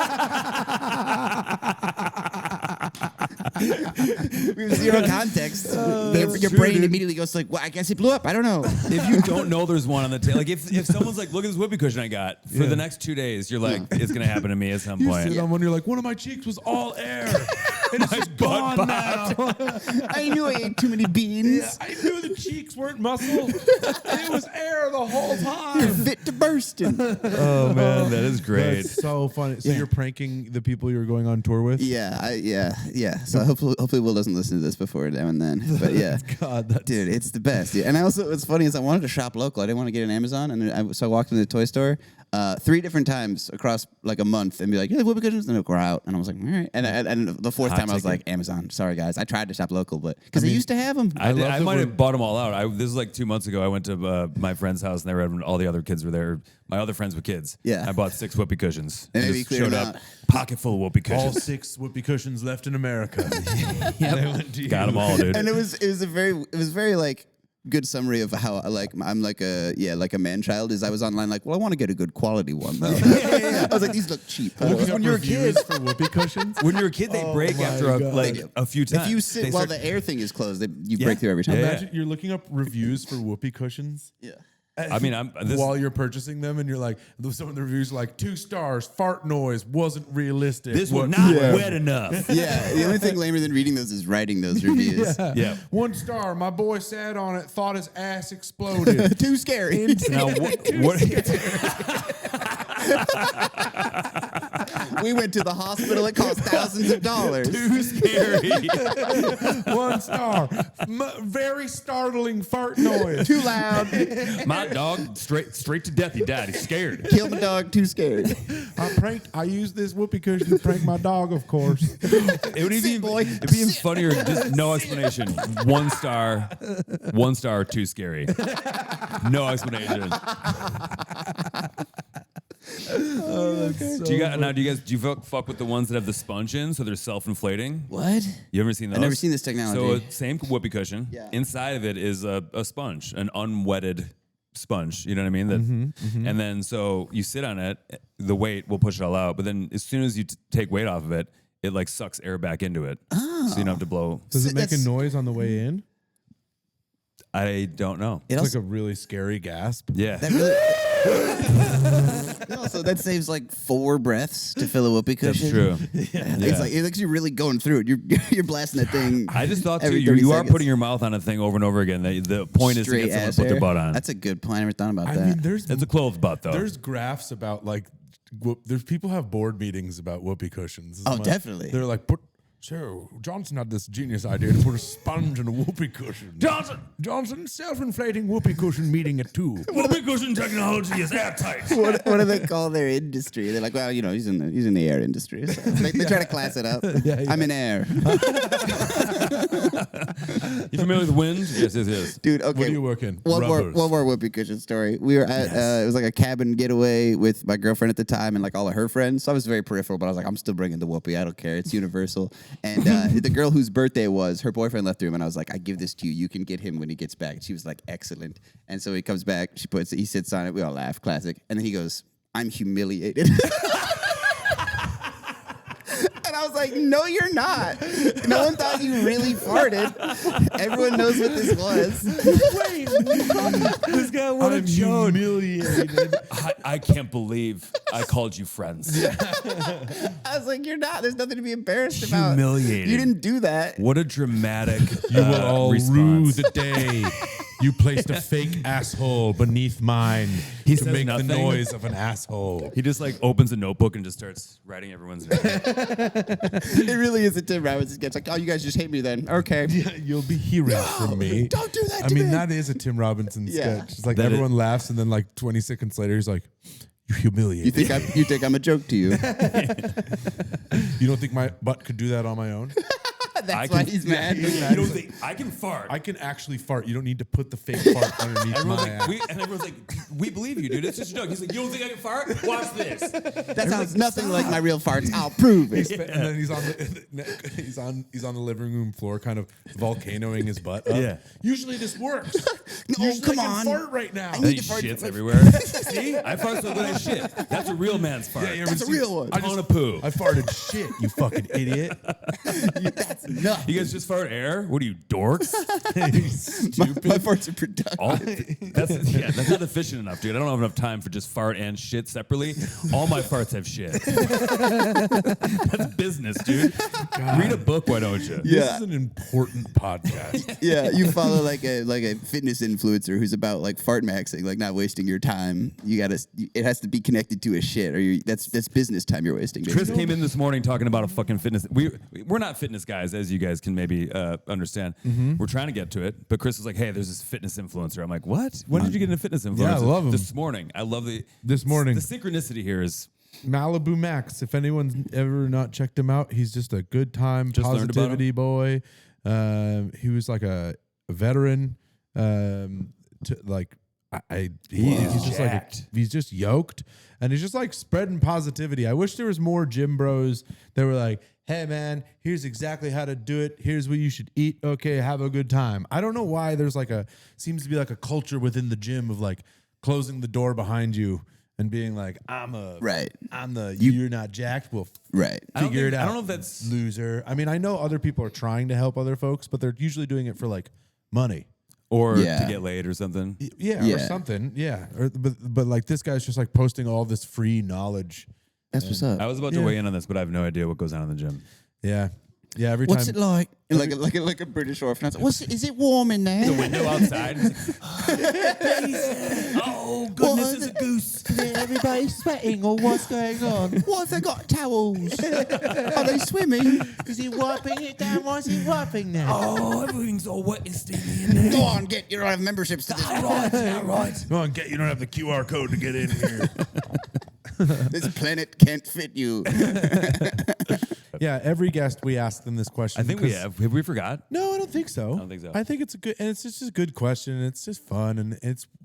We have zero context. Your brain immediately goes like, well, I guess it blew up. I don't know. If you don't know there's one on the table, like if someone's like, look at this whoopee cushion I got for the next 2 days, you're like, it's gonna happen to me at some You point. sit on one, you're like, one of my cheeks was all air. And it's just gone now. I knew I ate too many beans. I knew the cheeks weren't muscle. It was air the whole time. Fit to bursting. Oh man, that is great. That's so funny. So you're pranking the people you're going on tour with? Yeah. So hopefully Will doesn't listen to this before now and then. But yeah, God, that's dude, it's the best. Yeah. And I also, what's funny is I wanted to shop local. I didn't want to get an Amazon, and so I walked into the toy store 3 different times across like a month and be like, "Yeah, whoopee cushions," and they'll go out, and I was like, "All right." And the fourth Hot time I was ticket. like, "Amazon, sorry guys, I tried to shop local, but because they used to have them." I love that might we're- have bought them all out. This is like 2 months ago. I went to my friend's house and they were all the other kids were there. My other friends with kids. Yeah. I bought 6 whoopee cushions. And And maybe just cleared showed them up, out. pocket full of whoopee all cushions. 6 whoopee cushions left in America. Got them all, dude. And it was very like good summary of how I'm like a man child is I was online like, well, I want to get a good quality one though. I was like, these look cheap. Looking when up you're a kid- reviews for whoopee cushions. When you're a kid, they break my after God. a few times. If you sit They while start- the air thing is closed, you Yeah. break through every time. Yeah. Imagine you're looking up reviews for whoopee cushions. Yeah. I mean, While you're purchasing them, and you're like, some of the reviews are like 2 stars, fart noise wasn't realistic. this What- was not wet enough. Yeah, the only thing lamer than reading those is writing those reviews. Yeah. 1 star. My boy sat on it, thought his ass exploded. Too scary. Now, what We went to the hospital. It cost thousands of dollars. too scary? 1 star. Very startling fart noise. Too loud. My dog straight to death. He died. He's scared. Killed my dog. Too scared. I used this whoopee cushion to prank my dog, of course. It would even it'd be even funnier. Just no explanation. 1 star. 1 star. Too scary. No explanation. Do you fuck with the ones that have the sponge in, so they're self-inflating? What? You ever seen those? I've never seen this technology. So same whoopee cushion. Yeah. Inside of it is a sponge, an unwetted sponge. You know what I mean? That, And then so you sit on it, the weight will push it all out. But then as soon as you take weight off of it, it like sucks air back into it. So you don't have to blow. Does it make a That's- noise on the way in? I don't know. It It's also, like a really scary gasp. Yeah. that really. Also, that saves like 4 breaths to fill a whoopee That's cushion. true. It's like it's like you're really going through it. You're blasting that thing. I just thought too, every you 30 are seconds. putting your mouth on a thing over and over again. The point is to Straight get someone ass to put their air. butt on. That's a good point. I never thought about I that. mean, there's It's a clothed butt though. There's graphs about like there's people have board meetings about whoopee cushions. Oh, Like, definitely. They're like, so Johnson had this genius idea to put a sponge in a whoopee cushion. Johnson self-inflating whoopee cushion meeting at 2. Whoopee cushion technology is airtight. what do they call their industry? They're like, well, he's in the air industry. So they try to class it up. Yeah. I'm in air, You familiar with wind? Yes. dude. Okay, What do you work in? One Rubbers. more whoopee cushion story. We were at it was like a cabin getaway with my girlfriend at the time and like all of her friends. So I was very peripheral, but I was like, I'm still bringing the whoopee. I don't care. It's universal. And the girl whose birthday it was, her boyfriend left the room, and I was like, I give this to you. You can get him when he gets back. And she was like, excellent. And so he comes back. He sits on it. We all laugh. Classic. And then he goes, I'm humiliated. And I was like, no, you're not. No one thought you really farted. Everyone knows what this was. Wait, This guy I'm humiliated. I can't believe I called you friends. I was like, you're not. There's nothing to be embarrassed about. Humiliated. You didn't do that. What a dramatic You will all rue response. the day you placed a fake asshole beneath mine He to says make nothing. the noise of an asshole. He just like opens a notebook and just starts writing everyone's name. It really is a Tim Robbins sketch. Like, oh, you guys just hate me then. Okay. You'll be hearing from me. Don't do that I to mean, me. that is a Tim Robinson Yeah. sketch. It's like That everyone laughs, and then like 20 seconds later, he's like, "You humiliate. You think I'm a joke to you? You don't think my butt could do that on my own? That's why he's mad. You don't think I can fart? I can actually fart. You don't need to put the fake fart underneath Everyone's my like, ass. everyone's like, we believe you, dude. It's just a joke. He's like, you don't think I can fart? Watch this. That sounds nothing like my real farts. I'll prove it. And then he's on he's on the living room floor, kind of volcanoing his butt up. Yeah. Usually this works. No, Usually come I can on. fart right now. I And he need to fart. shits everywhere. See? I fart so good I shit. That's a real man's fart. Yeah, you ever That's a see- real one. I Ton just of poo. I farted shit. You fucking idiot. That's enough. You guys just fart air? What are you, dorks? My farts are productive. All, that's not efficient enough, dude. I don't have enough time for just fart and shit separately. All my farts have shit. That's business, dude. Read a book, why don't you? This Yeah. is an important podcast. Yeah, you follow like a fitness influencer who's about like fart maxing, like not wasting your time. It has to be connected to a shit, or that's business time you're wasting. Chris basically. came in this morning talking about a fucking fitness. We're not fitness guys, as you guys can maybe understand. We're trying to get to it, but Chris was like, "Hey, there's this fitness influencer." I'm like, "What? When did you get into fitness influencers?" Yeah, I love him. This morning. I love This morning. The synchronicity here is Malibu Maxx. If anyone's ever not checked him out, he's just a good time, Just learned about positivity boy. He was like a veteran. He's just jacked. he's just yoked, and he's just like spreading positivity. I wish there was more gym bros that were like, hey man, here's exactly how to do it. Here's what you should eat. Okay, have a good time. I don't know why there's seems to be like a culture within the gym of like closing the door behind you and being like, you're not jacked. Well, figure it out. I don't know if that's loser. I mean, I know other people are trying to help other folks, but they're usually doing it for like money. Or to get laid or something. Or something. Yeah. But like this guy's just like posting all this free knowledge. That's what's up. I was about to weigh in on this, but I have no idea what goes on in the gym. Yeah. Yeah, every time. What's it like? Like a British orphan. Is it warm in there? The window outside. Oh, goodness, it's a goose. Everybody's sweating, or what's going on? What have they got towels? Are they swimming? Is he wiping it down? Why's he wiping now? Oh, everything's all wet and steamy in there. Go on, you don't have memberships to this. Right. Go on, you don't have the QR code to get in here. This planet can't fit you. Yeah, every guest we ask them this question. I think we have. Have we forgot? No, I don't think so. I don't think so. I think it's a good, and it's just a good question. And it's just fun, and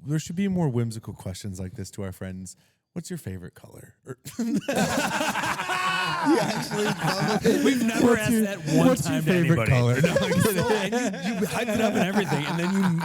there should be more whimsical questions like this to our friends. What's your favorite color? We've never asked that one what's time your to favorite anybody. color? No, I'm kidding. And you hyped it up and everything, and then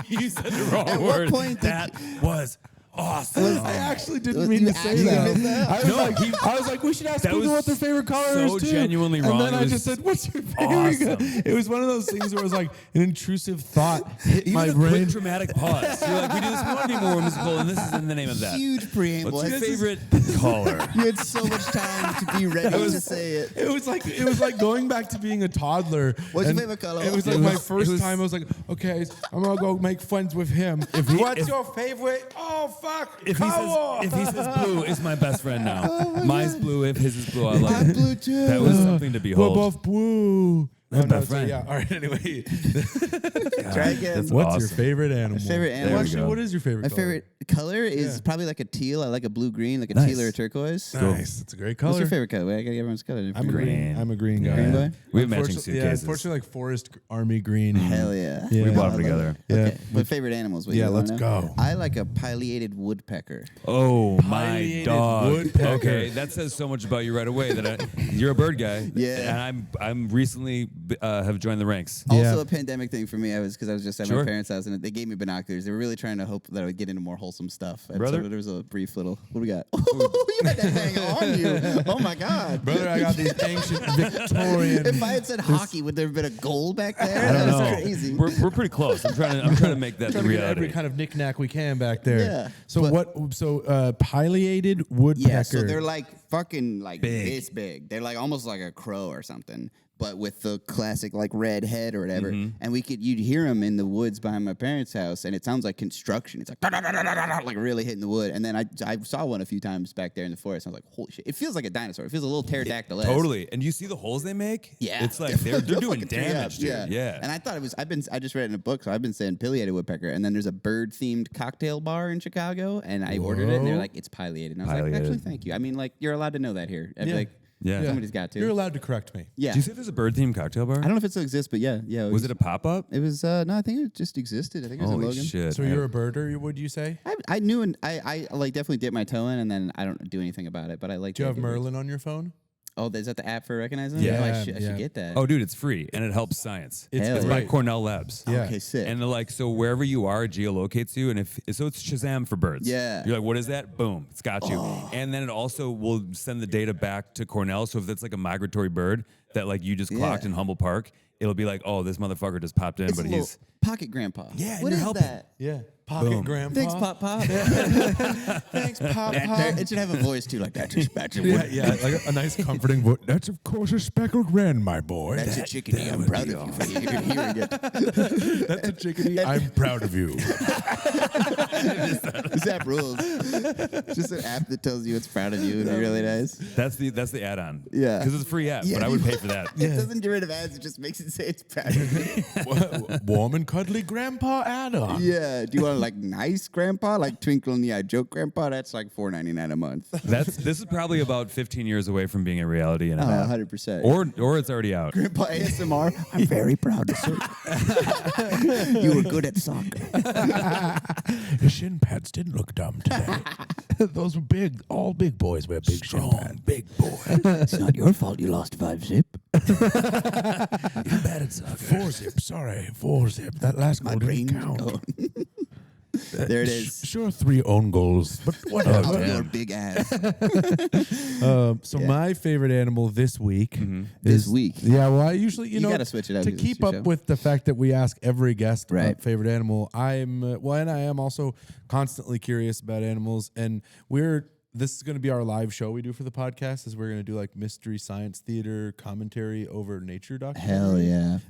you said the wrong At what word. point did That was awesome. I actually didn't You mean to say actually that. did that? I was like, we should ask That people was what their favorite color so is too. genuinely wrong. And then It I was just said, "What's your favorite?" awesome. It was one of those things where it was like an intrusive thought hit Even my a brain. quick dramatic pause. You're like, we do this one be more whimsical, and this is in the name of that. Huge preamble. What's your This is- favorite color? You had so much time to be ready to say it. It was like going back to being a toddler. What's your and favorite color? It was like my first time. I was like, okay, I'm gonna go make friends with him. What's your favorite? Oh fuck! If he says blue, it's my best friend now. Mine's blue. If his is blue, I love I'm it. blue too. That was something to We're behold. both blue. That's my so friend. yeah. All right. Anyway, Try again. That's what's your awesome. favorite animal? favorite animal? Well, actually, go. what is your favorite? My color? favorite color is Yeah. probably like a teal. I like a blue-green, like a Nice. teal or a turquoise. Nice. That's a great color. What's your favorite color? I gotta get everyone's color. I'm a green. I'm a green guy. Green boy? We have matching Unfortunately- Yeah, suitcases. unfortunately, like forest army green. Hell yeah. Yeah. We I bought I them love together. it. Yeah. Okay. But favorite animals? What Yeah, you wanna let's know? go. I like a pileated woodpecker. Oh my Pileated dog! woodpecker. Okay, that says so much about you right away. You're a bird guy. Yeah. and I'm recently have joined the ranks. Yeah. Also a pandemic thing for me. I was just at Sure. my parents' house and they gave me binoculars. They were really trying to hope that I would get into more wholesome stuff. And Brother? so there was a brief little. What do we got? You had that thing on you. Oh my god, Brother, I got these ancient Victorian. If I had said hockey, would there have been a goal back there? I That don't was know. crazy. We're pretty close. I'm trying to make that Trying the to get every reality. kind of knickknack we can back there. Yeah, So but- pileated woodpecker. Yeah, so they're like fucking like Big. this big. They're like almost like a crow or something, but with the classic like red head or whatever. And you'd hear them in the woods behind my parents' house, and it sounds like construction. It's like like really hitting the wood. And then I saw one a few times back there in the forest. I was like, holy shit! It feels like a dinosaur. It feels a little pterodactyl. Totally. And you see the holes they make? Yeah, It's like they're They'll doing fucking tear you damage, up. dude. Yeah. And I thought it was. I just read it in a book, so I've been saying pileated woodpecker. And then there's a bird-themed cocktail bar in Chicago, and I ordered it, and they're Whoa. like, it's pileated. And I was like, Pileated. actually, thank you. I mean, like, you're allowed to know that here. I'd be Yeah. like, Yeah. somebody's got to. You're allowed to correct me. Yeah. Do you say there's a bird-themed cocktail bar? I don't know if it still exists, but yeah. Was it a pop-up? It was no, I think it just existed. I think it was in Holy Logan. shit. So you're a birder, would you say? I knew, and I like definitely dip my toe in, and then I don't do anything about it. But I like. Do you the have idea of it. Merlin on your phone? Oh, is that the app for recognizing? Yeah. Oh, I Yeah, should yeah. get that. Oh, dude, it's free and it helps science. It's Hell It's yeah. by Cornell Labs. Yeah. Okay, sick. And they're like, so wherever you are, it geolocates you, and so it's Shazam for birds. Yeah. You're like, what is that? Boom, it's got you. And then it also will send the data back to Cornell. So if it's like a migratory bird that like you just clocked Yeah. in Humble Park, it'll be like, oh, this motherfucker just popped in, It's but a little he's pocket grandpa. Yeah, and What you're is helping. that? Yeah. Pocket Boom. grandpa. Thanks, Pop Pop. Thanks, Pop Pop. It should have a voice too, like that's a spatula. Yeah, yeah, like a nice comforting voice. That's of course a speckled wren, my boy. That's a chickadee. I'm proud of you for hearing it. That's a chickadee. I'm proud of you. This app rules. Just an app that tells you it's proud of you. It'd be really nice. that's the add-on. Yeah. because it's a free app, Yeah, but I would pay for that. It doesn't get rid of ads. It just makes it say it's proud of you. Warm and cuddly grandpa add-on. Yeah. Do you want like nice grandpa, like Twinkle in the Eye joke grandpa? That's like $4.99 a month. This is probably about 15 years away from being a reality, and 100%. or it's already out. Grandpa ASMR. I'm very proud to say you were good at soccer. His shin pads didn't look dumb today. Those were big. All big boys wear big shin pads. Big boy. It's not your fault you lost 5 zip. You're bad at soccer. 4 zip. Sorry, 4 zip. That last goal didn't count. Oh. There it is. Sure, 3 own goals, but whatever. Oh, your big ass. So my favorite animal this week This is week? Yeah, well, I usually you know gotta switch it up to 'cause it's keep your up show. with the fact that we ask every guest Right. about favorite animal. I'm and I am also constantly curious about animals, and this is going to be our live show we do for the podcast. Is we're going to do like mystery science theater commentary over nature documentary. Hell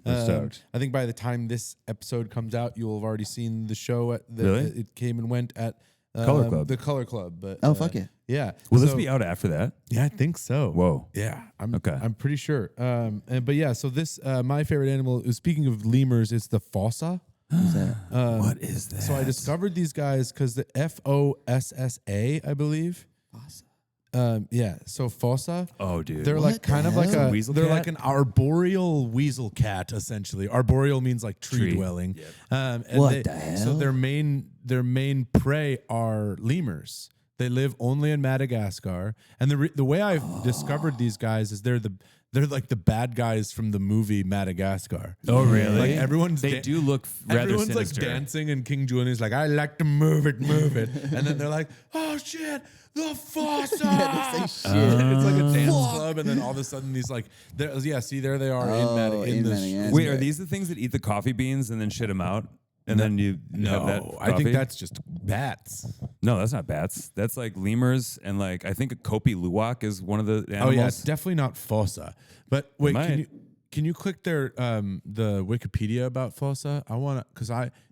yeah. I think by the time this episode comes out, you'll have already seen the show. Really? It came and went at Color Club. the Color Club. But Oh, fuck yeah. yeah. Will this So- be out after that? Yeah, I think so. Whoa. Yeah, Okay. I'm pretty sure. But yeah, so this my favorite animal. Speaking of lemurs, it's the fossa. What's that? What is that? So I discovered these guys because the FOSSA, I believe. Yeah. So fossa. Oh, dude. They're like What kind the of like hell? a Weasel they're cat? like an arboreal weasel cat essentially. Arboreal means like tree Tree. dwelling. Yep. And What the hell? So their main prey are lemurs. They live only in Madagascar, and the way I've discovered these guys is they're like the bad guys from the movie Madagascar. Oh, really? Like everyone's They do look rather everyone's sinister. like dancing, and King Julian's like, I like to move it, and then they're like, oh shit, the fossa. They say shit. It's like a dance club, and then all of a sudden these like, see there they are Oh, in in the Madagascar. Wait, are these the things that eat the coffee beans and then shit them out? And then you have that No, I think coffee? that's just bats. No, that's not bats. That's like lemurs and like I think a kopi luwak is one of the animals. Oh yeah, it's definitely not fossa. But wait, Might. can you click their the Wikipedia about fossa? I want to because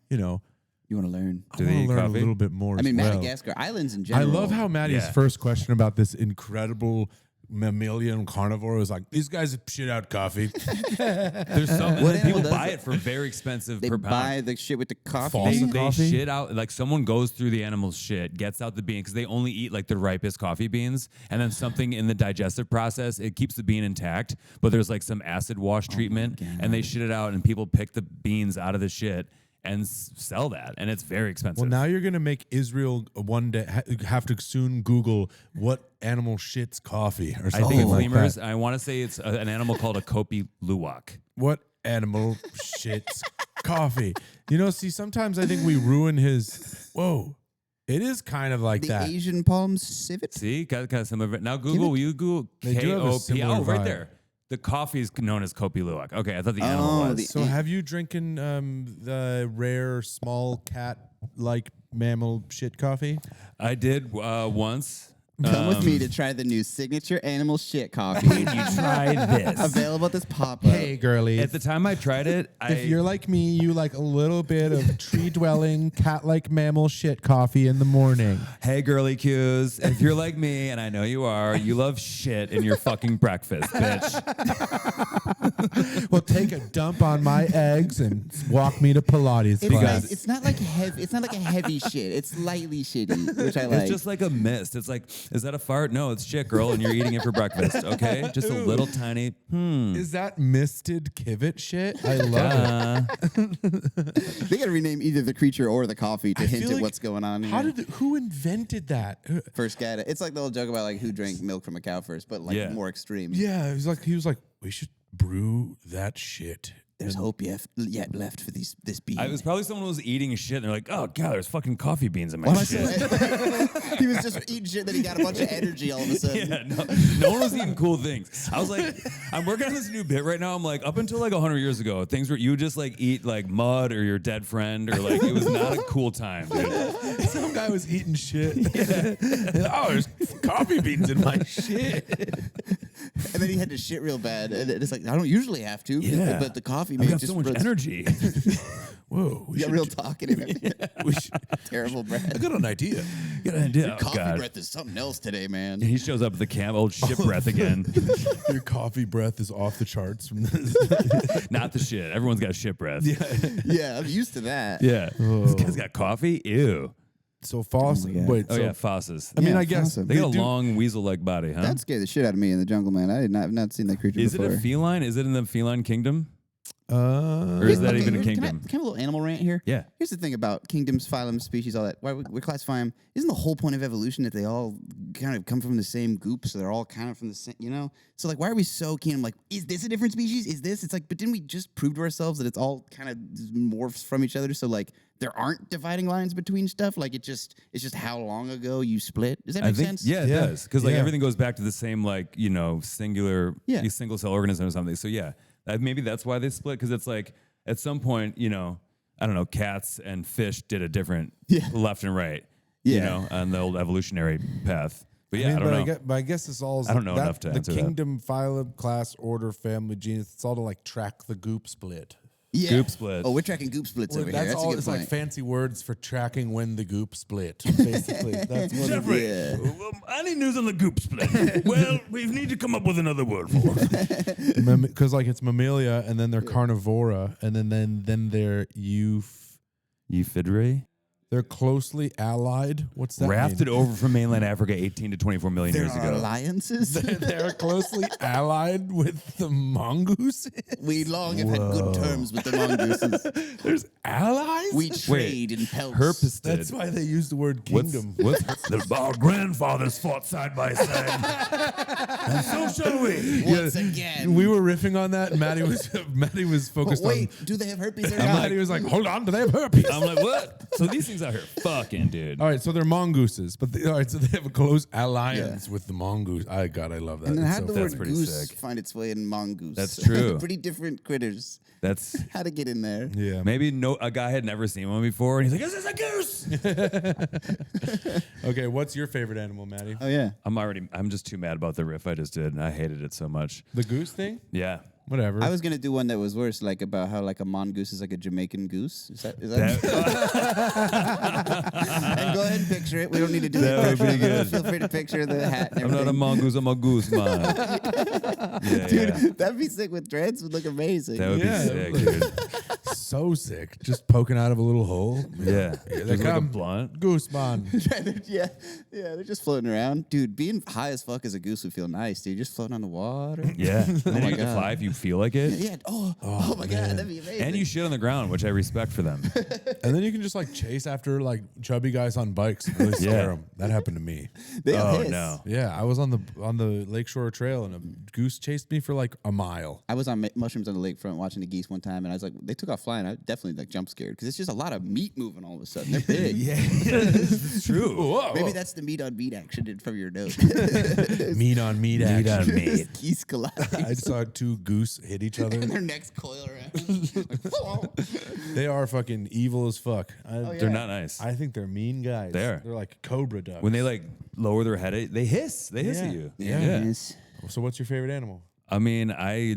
You want to learn? I Do they want eat to learn coffee? a little bit more. I mean, as well. Madagascar islands in I general. love how Maddie's Yeah. first question about this incredible mammalian carnivore was like, these guys shit out coffee. There's some What people animal does buy that? it for very expensive they per pound. buy the shit with the coffee. False. They coffee? shit out like someone goes through the animal's shit, gets out the bean because they only eat like the ripest coffee beans, and then something in the digestive process it keeps the bean intact, but there's like some acid wash treatment, and they shit it out, and people pick the beans out of the shit and sell that, and it's very expensive. Well, now you're gonna make Israel one day have to soon Google what animal shits coffee or I something think it's like lemurs. that. I want to say it's an animal called a kopi luwak. What animal shits coffee? You know, see, sometimes I think we ruin his. Whoa, it is kind of like the that. Asian palm civet. See, got some of it. Now Google, will you Google They do have a K-O-P? similar Oh, right vibe. there. The coffee is known as kopi luwak. Okay, I thought the animal Oh, was. the- So, have you drinking the rare small cat like mammal shit coffee? I did once. Come with me to try the new signature animal shit coffee. You try this. Available at this pop-up. Hey, girlie. At the time I tried it, If you're like me, you like a little bit of tree-dwelling, cat-like mammal shit coffee in the morning. hey girly cues, if you're like me, and I know you are, you love shit in your fucking breakfast, bitch. Well, take a dump on my eggs and walk me to Pilates It's, class. like, it's not like heavy. It's not like a heavy shit. It's lightly shitty, which I like. It's just like a mist. It's like, is that a fart? No, it's shit, girl, and you're eating it for breakfast, okay? Just a little tiny, Is that misted kivot shit? I love it. They got to rename either the creature or the coffee to I hint feel at like- what's going on. How here. did who invented that? First guy to, it's like the old joke about like who drank milk from a cow first, but like Yeah. more extreme. Yeah, he was like, we should brew that shit. There's hope yet left for this bean. It was probably someone who was eating shit, and they're like, oh, God, there's fucking coffee beans in my Why am I shit. so- he was just eating shit, then he got a bunch of energy all of a sudden. Yeah, no one was eating cool things. I was like, I'm working on this new bit right now. I'm like, up until like 100 years ago, things were you would just like eat like mud or your dead friend, or like it was not a cool time, dude. Some guy was eating shit. Oh, there's coffee beans in my shit. And then he had to shit real bad. And it's like, I don't usually have to, Yeah. but the coffee I made got just so much runs- energy. Whoa, we You got should, real talkative. we should, Terrible I breath. got an idea. Oh, Coffee God. breath is something else today, man. He shows up at the camp, old shit breath again. Your coffee breath is off the charts from this. Not the shit. Everyone's got shit breath. Yeah, I'm used to that. Yeah. This guy's got coffee? Ew. So false. Oh my God. wait, Oh, so yeah, fosses. I mean, Yeah, I guess awesome. They got a do- long weasel-like body, huh? That scared the shit out of me in the jungle, man. I've not seen that creature Is it before. a feline? Is it in the feline kingdom? Or is that even a Can I kingdom? have a little animal rant here? Yeah. Here's the thing about kingdoms, phylums, species, all that. Why we classify them? Isn't the whole point of evolution that they all kind of come from the same goop, so they're all kind of from the same, you know? So like, why are we so keen? I'm like, is this a different species? Is this? It's like, but didn't we just prove to ourselves that it's all kind of morphs from each other? So like, there aren't dividing lines between stuff. Like it's just how long ago you split. Does that make sense? Yeah, it Yeah. does. Because like Yeah. everything goes back to the same like singular, Yeah. single cell organism or something. So yeah, maybe that's why they split. Because it's like at some point, I don't know, cats and fish did a different left and right. Yeah. On the old evolutionary path. But yeah, I don't know. But I guess it's all. I don't know enough to the answer that. kingdom, phylum, class, order, family, genus. It's all to like track the goop split. Yeah. Goop split. Oh, we're tracking goop splits over here. That's That's all. a good It's point. like fancy words for tracking when the goop split. Basically, that's what it is. Any news on the goop split? Well, we need to come up with another word for it. Because like it's mammalia, and then they're carnivora, and then they're Euphidae? they're closely allied. What's that? Rafted mean? over from mainland Africa 18 to 24 million There years are ago. alliances. They're closely allied with the mongoose. We long have had good terms with the mongooses. There's allies. We trade in pelts. Herpes That's why they use the word kingdom. Our grandfathers fought side by side. And so shall we. Once again. We were riffing on that, and Maddie was But focused wait, on. do they have herpes or And not? Maddie was like, "Hold on, do they have herpes?" I'm like, what? So these things out here fucking, dude. All right, so they're mongooses, but all right, so they have a close alliance with the mongoose. I love that. And then It's how so did the fun. That's word pretty goose sick. find its way in mongoose? That's true. Pretty different critters. That's How to get in there? Yeah. maybe a guy had never seen one before, and he's like, "Is this a goose?" Okay, what's your favorite animal, Maddie? Oh yeah. I'm just too mad about the riff I just did, and I hated it so much. The goose thing? Yeah. Whatever. I was gonna do one that was worse, like about how like a mongoose is like a Jamaican goose. Is that? And go ahead and picture it. We don't need to do That it. would be good. Feel free to picture the hat. And I'm not a everything. mongoose, I'm a goose man. Yeah, Dude, yeah. that'd be sick with dreads. Would look amazing. That would Yeah, be sick, dude. so sick. Just poking out of a little hole. Yeah. Here they Just like a come. blunt. Goose man. yeah, they're just floating around, dude. Being high as fuck as a goose would feel nice, dude. Just floating on the water. Yeah. And then my you can God. fly if you feel like it. Yeah. Oh my god, that'd be amazing. And you shit on the ground, which I respect for them. And then you can just like chase after like chubby guys on bikes and really Yeah. scare them. That happened to me. They Oh, hiss. no. Yeah, I was on the Lakeshore Trail and a goose chased me for like a mile. I was on mushrooms on the lakefront watching the geese one time, and I was like, they took off flying. I definitely like jump scared because it's just a lot of meat moving all of a sudden. They're big. It's true. Whoa. Maybe that's the meat on meat action from your nose. Meat on meat action. Geese collide. I saw two goose hit each other. And their necks coil around. Like, They are fucking evil as fuck. They're not nice. I think they're mean guys. They are. They're like cobra ducks. When they like lower their head, they hiss. They hiss at you. Yeah. Yes. So what's your favorite animal? I mean, I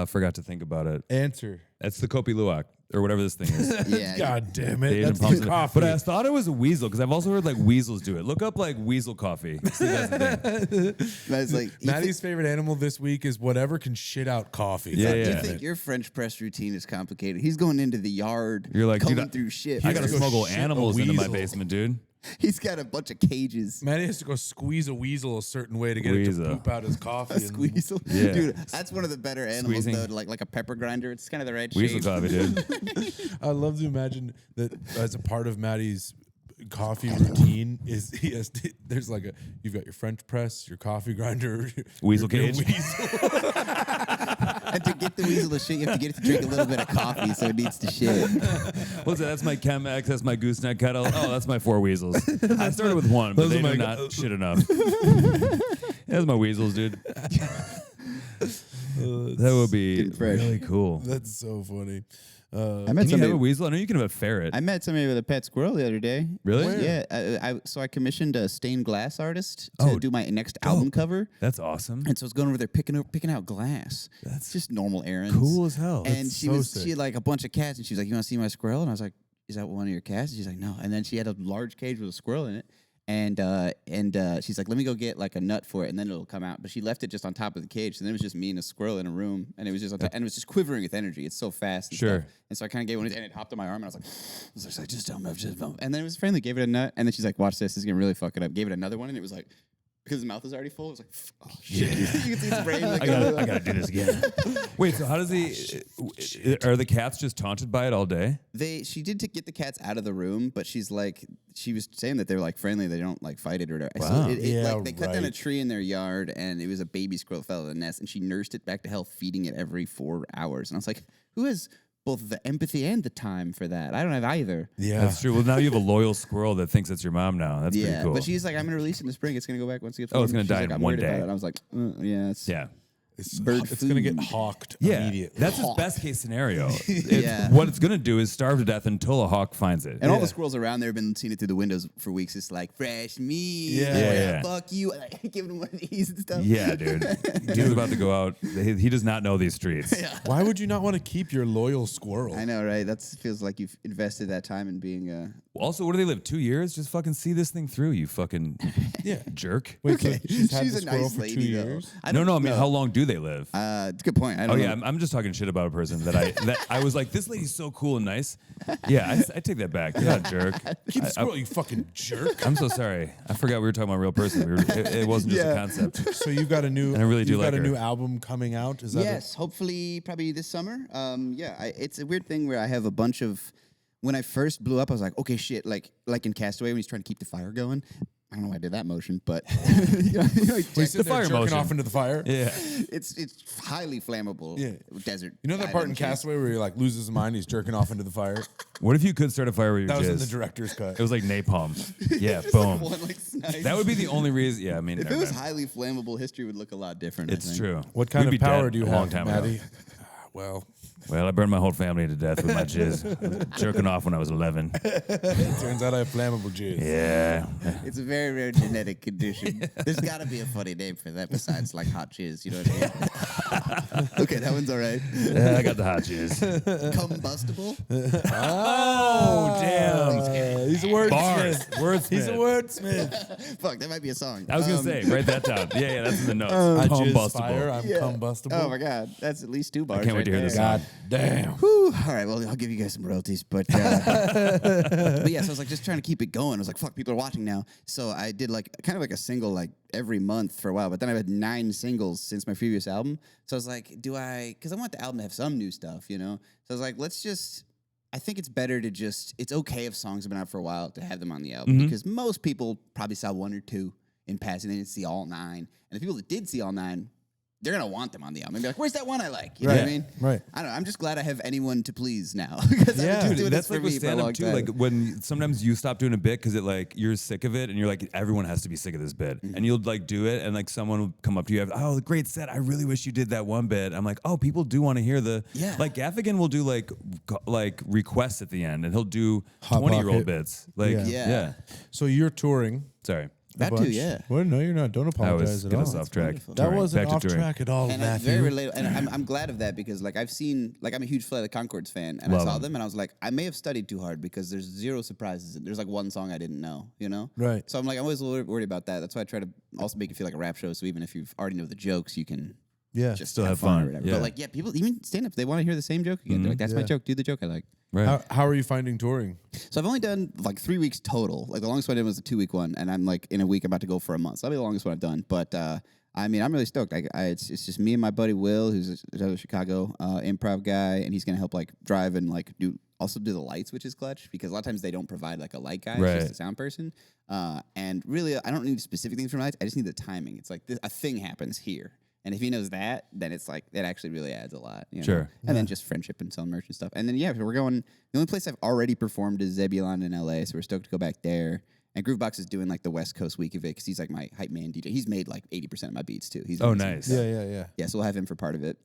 forgot to think about it. Answer. That's the kopi luwak or whatever this thing is. Yeah. God damn it. The Asian That's palm the cinnamon. coffee. But I thought it was a weasel because I've also heard like weasels do it. Look up like weasel coffee. See, that's the thing. That's like Maddie's favorite animal this week is whatever can shit out coffee. Yeah, You yeah. think your French press routine is complicated? He's going into the yard. You're like, dude, combing through shit. I gotta go smuggle shit a animals into my weasel. basement, dude. He's got a bunch of cages. Maddie has to go squeeze a weasel a certain way to get it Weasel. to poop out his coffee. A squeezle. Yeah. Dude, that's one of the better animals, Squeezing. though. Like a pepper grinder. It's kind of the right Weasel shape. coffee, dude. I love to imagine that as a part of Maddie's coffee routine is there's like you've got your French press, your coffee grinder, Weasel your cage. weasel. And to get the weasel to shit, you have to get it to drink a little bit of coffee, so it needs to shit. What's that? That's my Chemex. That's my gooseneck kettle. Oh, that's my 4 weasels. I started with 1, but those they are do my- not shit enough. That's my weasels, dude. That would be Getting fresh. really cool. That's so funny. I Can met you have somebody. a weasel? I know you can have a ferret. I met somebody with a pet squirrel the other day. Really? Where? Yeah. So I commissioned a stained glass artist to do my next album cover. That's awesome. And so I was going over there picking out glass. That's just normal errands. Cool as hell. And That's she so sick. had like a bunch of cats, and she was like, "You want to see my squirrel?" And I was like, "Is that one of your cats?" And she's like, "No." And then she had a large cage with a squirrel in it. And she's like, "Let me go get like a nut for it, and then it'll come out." But she left it just on top of the cage, so then it was just me and a squirrel in a room, and it was just on top, and it was just quivering with energy. It's so fast. And Sure. stuff. And so I kind of gave one, and it hopped on my arm, and I was like, "Just don't move, just don't." And then it was friendly, gave it a nut, and then she's like, "Watch this, this is gonna really fuck it up." Gave it another one, and it was like because his mouth is already full. It's like, oh shit! You can see his brain. Like, I gotta do this again. Wait, so how does he? Are the cats just taunted by it all day? She did to get the cats out of the room, but she was saying that they're like friendly. They don't like fight it or whatever. Wow. So they cut down a right. tree in their yard, and it was a baby squirrel that fell in the nest, and she nursed it back to health, feeding it every 4 hours. And I was like, who has both the empathy and the time for that? I don't have either. Yeah. That's true. Well, now you have a loyal squirrel that thinks it's your mom now. That's pretty cool. But she's like, I'm gonna release it in the spring. It's gonna go back once it gets. Oh, it's warm." gonna She's die like, in I'm one worried about day. it. And I was like, yeah, yeah. It's bird going to get food. hawked Yeah, immediately. that's his best case scenario. Yeah. What it's gonna do is starve to death until a hawk finds it. And all the squirrels around there have been seeing it through the windows for weeks. It's like fresh meat. Yeah. Yeah. Fuck you. Like, giving them one of these and stuff. Yeah, dude. Dude's about to go out. He does not know these streets. Why would you not want to keep your loyal squirrel? I know, right? That feels like you've invested that time in being. Also, what do they live? 2 years? Just fucking see this thing through, you fucking jerk. Wait, so she's had She's the a squirrel nice for 2 lady, though. years? No, I mean, how long do they live? It's a good point. I Oh don't yeah, know. I'm just talking shit about a person that I was like, this lady's so cool and nice. Yeah, I take that back. You're not a jerk. Keep the squirrel, you fucking jerk. I'm so sorry. I forgot we were talking about a real person. It wasn't just a concept. So you've got a new, And I really do you've like got a her. new album coming out. Is that Yes, hopefully, probably this summer. It's a weird thing where I have a bunch of. When I first blew up, I was like, okay, shit, like in Castaway when he's trying to keep the fire going. I don't know why I did that motion, but the fire jerking motion. off into the fire? Yeah. it's highly flammable. Yeah. Desert. You know that part in island Castaway where he like loses his mind, he's jerking off into the fire? What if you could start a fire with your That was in jizz? the director's cut. It was like napalm. Yeah, shit. boom. One, like, snipe. That would be the only reason. Yeah, I mean, If never it was mind. highly flammable, history would look a lot different. I It's think. true. What kind We'd of be power dead do you a have, long time ago. Matty? Well, Well, I burned my whole family to death with my jizz. I was jerking off when I was 11. turns out I have flammable jizz. Yeah. It's a very rare genetic condition. There's got to be a funny name for that besides like hot jizz. You know what I mean? Okay, that one's all right. I got the hot jizz. Combustible. Oh, damn. He's a wordsmith. Bars. Wordsmith. He's a wordsmith. Fuck, that might be a song. I was going to say, write that down. Yeah, that's in the notes. I jizz Combustible. fire, I'm Yeah. combustible. Oh my god, that's at least 2 bars. can't wait to hear there. this God damn. Whew. All right, well, I'll give you guys some royalties, but yeah, so I was like just trying to keep it going. I was like, fuck, people are watching now. So I did like kind of like a single like every month for a while, but then I've had 9 singles since my previous album. So I was like, because I want the album to have some new stuff, you know? So I was like, I think it's better to it's okay if songs have been out for a while to have them on the album because most people probably saw 1 or 2 in passing. They didn't see all 9. And the people that did see all 9, they're going to want them on the album. And be like, where's that one I like? You know what I mean? Right. I don't know. I'm just glad I have anyone to please now. Because Yeah. I've been Dude, doing that's this like for with me for a stand long up too. time. Like when sometimes you stop doing a bit because you're sick of it and you're like, everyone has to be sick of this bit. And you'll like do it and like someone will come up to you, oh, great set. I really wish you did that one bit. I'm like, oh, people do want to hear like Gaffigan will do like requests at the end and he'll do Hot 20-year-old pocket. bits. Like, Yeah. yeah. So you're touring. Sorry. That too, yeah. Well, no, you're not. Don't I apologize was at getting all. us off track. wonderful. That wasn't Back to off touring. track at all, And it's Matthew. very relatable. And I'm glad of that because like I've seen, like I'm a huge Flight of the Conchords fan and I Love saw them. them and I was like, I may have studied too hard because there's 0 surprises. There's like 1 song I didn't know, you know? Right. So I'm like, I'm always a little worried about that. That's why I try to also make it feel like a rap show. So even if you already know the jokes, you can Yeah. just Still have or fun. whatever. Yeah. But like, yeah, people, even stand-ups, they want to hear the same joke again. They're like, that's my Yeah. joke. Do the joke I like. Right. How are you finding touring? So I've only done like 3 weeks total. Like the longest one I did was a 2-week one, and I'm like in a week about to go for a month. So that'll be the longest one I've done. But I mean, I'm really stoked. It's just me and my buddy Will, who's a Chicago improv guy, and he's gonna help like drive and like do the lights, which is clutch because a lot of times they don't provide like a light guy, Right. it's just a sound person. And really, I don't need specific things from lights. I just need the timing. It's like a thing happens here. And if he knows that, then it's like, it actually really adds a lot. You know? Sure. And then just friendship and selling merch and stuff. And then, yeah, we're going, the only place I've already performed is Zebulon in LA. So we're stoked to go back there. And Groovebox is doing like the West Coast week of it because he's like my hype man DJ. He's made like 80% of my beats too. He's Oh, amazing. nice. Yeah. Yeah, so we'll have him for part of it.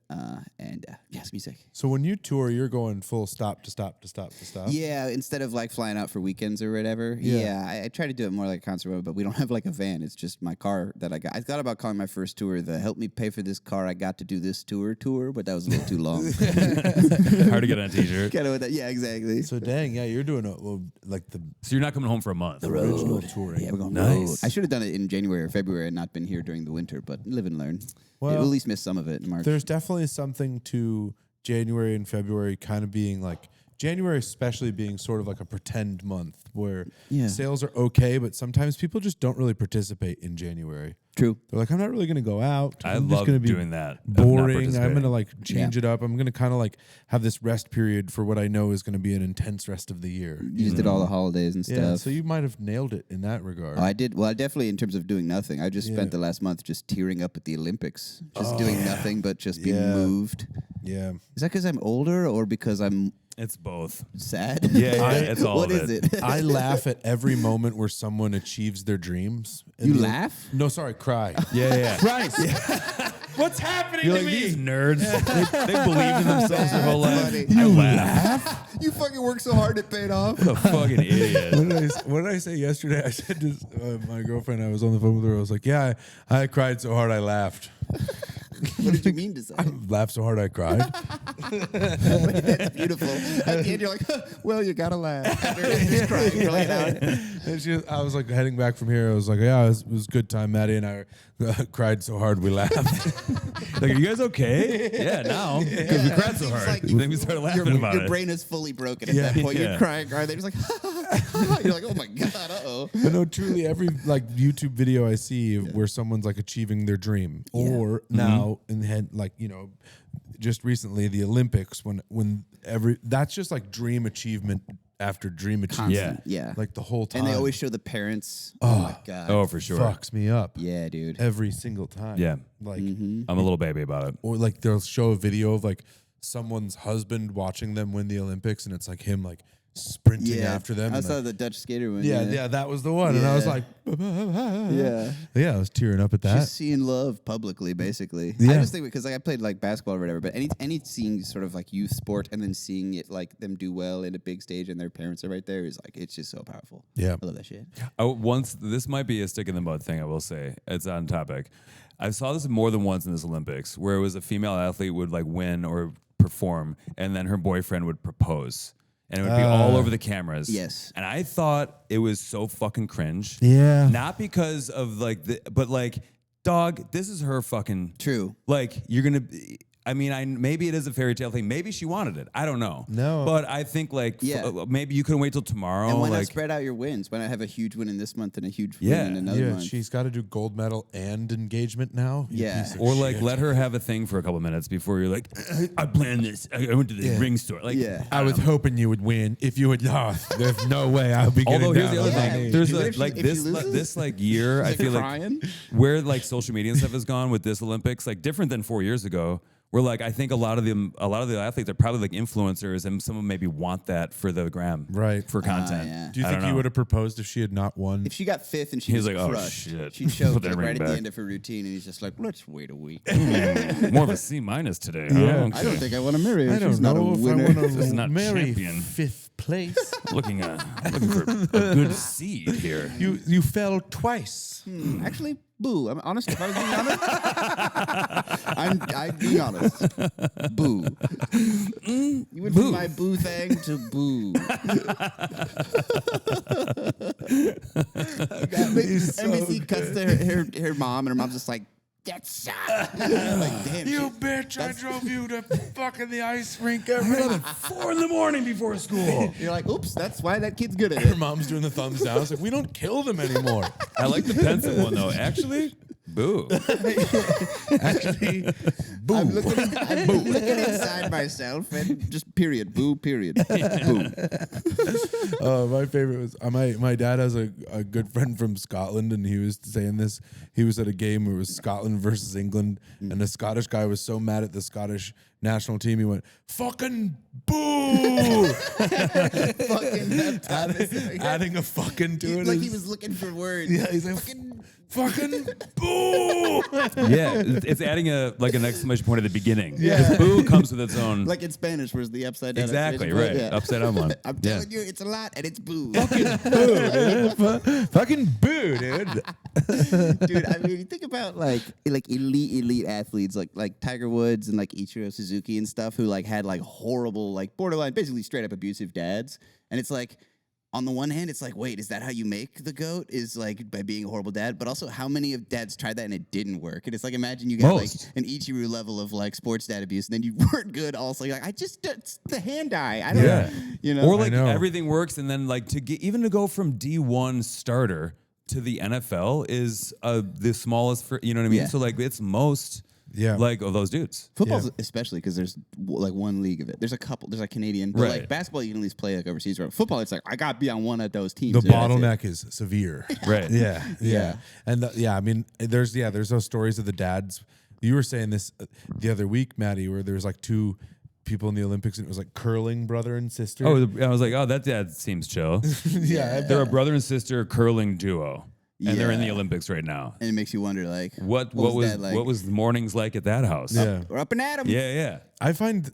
And yes, music. So when you tour, you're going full stop to stop to stop to stop? Yeah, instead of like flying out for weekends or whatever. Yeah. Yeah, I try to do it more like a concert road, but we don't have like a van. It's just my car that I got. I thought about calling my first tour the "Help Me Pay for This Car I Got to Do This Tour," but that was a little too long. Hard to get on a t-shirt. Kind of with that. Yeah, exactly. So dang, yeah, you're doing like the So you're not coming home for a month. original touring. Yeah, we're going Nice. road. I should have done it in January or February and not been here during the winter, but live and learn. Well, We'll at least miss some of it in March. There's definitely something to January and February kind of being like January especially being sort of like a pretend month where Yeah. sales are okay, but sometimes people just don't really participate in January. True. They're like, I'm not really going to go out. I I'm love just gonna be doing that. of not boring. I'm participating. going to like change it up. I'm going to kind of like have this rest period for what I know is going to be an intense rest of the year. You just did all the holidays and stuff. Yeah, so you might have nailed it in that regard. Oh, I did. Well, I definitely, in terms of doing nothing, I just spent the last month just tearing up at the Olympics, just doing nothing but just being moved. Yeah. Is that because I'm older or because I'm It's both. sad? Yeah, it's all What of is it. it? I laugh at every moment where someone achieves their dreams. And You the- laugh? No, sorry, cry. Yeah. Christ. What's happening You're to like, me? these nerds, they believed in themselves their whole life. Funny. I laugh. You fucking worked so hard it paid off. What a fucking idiot. What did I say yesterday? I said to my girlfriend, I was on the phone with her, I was like, yeah, I cried so hard I laughed. What did you mean to say? Laughed so hard I cried. That's beautiful. At the end, you're like, well, you gotta laugh. After just crying really loud. And I was like heading back from here. I was like, yeah, it was a good time. Maddie and I cried so hard we laughed. Like, are you guys okay? Yeah, now. Because we cried so hard. Like Then we started laughing about your it. brain is fully broken at that point. Yeah. You're crying. They're just like, you're like, oh my God, uh-oh. But no, truly, every like YouTube video I see where someone's like achieving their dream, or now in the head, like just recently the Olympics when that's just like dream achievement after dream achievement. Constant. Yeah. Like the whole time. And they always show the parents. Oh my God. Oh, for sure. fucks me up. Yeah, dude. Every single time. Yeah. Like I'm a little baby about it. or like they'll show a video of like someone's husband watching them win the Olympics, and it's like him like sprinting after them. I and, saw like, the Dutch skater one. yeah, that was the one. And I was Yeah. like, Yeah. I was tearing up at that. Just seeing love publicly, basically. Yeah. I just think because like I played like basketball or whatever, but any seeing sort of like youth sport and then seeing it like them do well in a big stage and their parents are right there is like it's just so powerful. Yeah. I love that shit. This might be a stick in the mud thing, I will say. It's on topic. I saw this more than once in this Olympics where it was a female athlete would like win or perform and then her boyfriend would propose. And it would be all over the cameras. Yes. And I thought it was so fucking cringe. Yeah. Not because of like, but like, dog, this is her fucking. True. Like, you're going to. I mean, maybe it is a fairy tale thing. Maybe she wanted it. I don't know. No. But I think like maybe you couldn't wait till tomorrow. And why not like, spread out your wins? Why not have a huge win in this month and a huge Yeah. win in another Yeah, month? she's got to do gold medal and engagement now. you Yeah. piece of or like shit. let her have a thing for a couple minutes before you're like, I planned this. I went to the ring store. Like, Yeah. I was hoping you would win. If you had lost, there's no way I'll be getting Although here's down the other on my thing, knees. there's If she- like if she this loses? this like year, I like feel crying? like where like social media and stuff has gone with this Olympics, like different than 4 years ago. Where like I think a lot of the athletes are probably like influencers, and some of them maybe want that for the gram, Right. For content. yeah. Do you I think don't he know. would have proposed if she had not won? If she got fifth and she He's was like, oh, crushed, shit. she showed Put that like, ring right at back. the end of her routine, and he's just like, let's wait a week. More of a C- today. Huh? Yeah. Okay. I don't think I want to marry her. I She's don't not know a if winner. I want This is to not marry champion. fifth place. looking for a good seed here. You fell twice. Actually, boo. I'm honest. If I was being honest, I'm being honest. Boo. You went from my boo thing to boo. NBC cuts to her mom, and her mom's just like, that sucked. Like, damn. You shit. bitch! I drove you to fucking the ice rink every 4 a.m. before school. You're like, oops, that's why that kid's good at Her it. mom's doing the thumbs down. It's like, we don't kill them anymore. I like the pensive one though. Actually, boo. Actually, boo. I'm looking inside myself and just period. Boo, period. Boo. My favorite was my dad has a good friend from Scotland, and he was saying this. He was at a game where it was Scotland versus England, and the Scottish guy was so mad at the Scottish national team, he went, fucking boo! Fucking adding a fucking to it. like he is- was looking for words. Yeah, he's like, fucking boo! Yeah, it's adding an exclamation point at the beginning. Yeah. 'Cause boo comes with its own. Like in Spanish, where's the upside down? Exactly exclamation right. point? Yeah. Upside down one. I'm Yeah. telling you, it's a lot, and it's boo. Fucking boo, dude. Dude, I mean, you think about like elite athletes like Tiger Woods and like Ichiro Suzuki and stuff who like had like horrible, like borderline, basically straight up abusive dads. And it's like, on the one hand, it's like, wait, is that how you make the GOAT? Is like by being a horrible dad? But also, how many of dads tried that and it didn't work? And it's like, imagine you got Most. like an Ichiro level of like sports dad abuse, and then you weren't good. Also, you're like, it's the hand eye. I don't Yeah. know. You know, Or like know. everything works, and then like even to go from D1 starter to the NFL is the smallest for, you know what I mean? Yeah. So like it's most like of those dudes. Football's especially because there's like one league of it. There's a couple. There's like Canadian, but Right. like basketball, you can at least play like overseas. Right? Football, it's like I got to be on one of those teams. The Yeah, that's it. bottleneck is severe. Right. Yeah. And I mean, there's those stories of the dads. You were saying this the other week, Matty, where there was like two people in the Olympics and it was like curling brother and sister. Oh, I was like, oh, that seems chill. yeah. They're a brother and sister curling duo. And they're in the Yeah. Olympics right now. And it makes you wonder, like, What was was that like? what was the mornings like at that house? Yeah. We're up and at 'em. Yeah. I find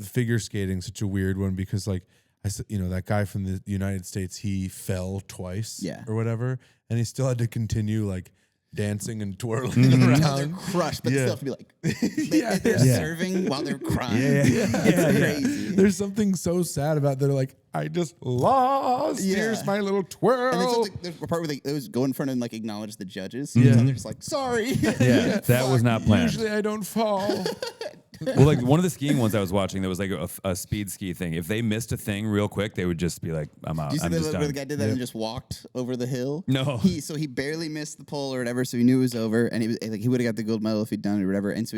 figure skating such a weird one because like I said, that guy from the United States, he fell twice or whatever, and he still had to continue like dancing and twirling Until they're around. crushed, but they still have to be like, they're Yeah. serving while they're crying. Yeah. Crazy. There's something so sad about they're like, I just lost. Yeah. Here's my little twirl. And then there's a part where they was go in front and like acknowledge the judges. Yeah. And they're just like, sorry. Yeah. That was not planned. Usually I don't fall. Well, like one of the skiing ones I was watching, there was like a speed ski thing. If they missed a thing real quick, they would just be like, I'm out. Do you see I'm just where the done. guy did that and just walked over the hill? No. So he barely missed the pole or whatever, so he knew it was over, and he was like he would have got the gold medal if he'd done it or whatever. And so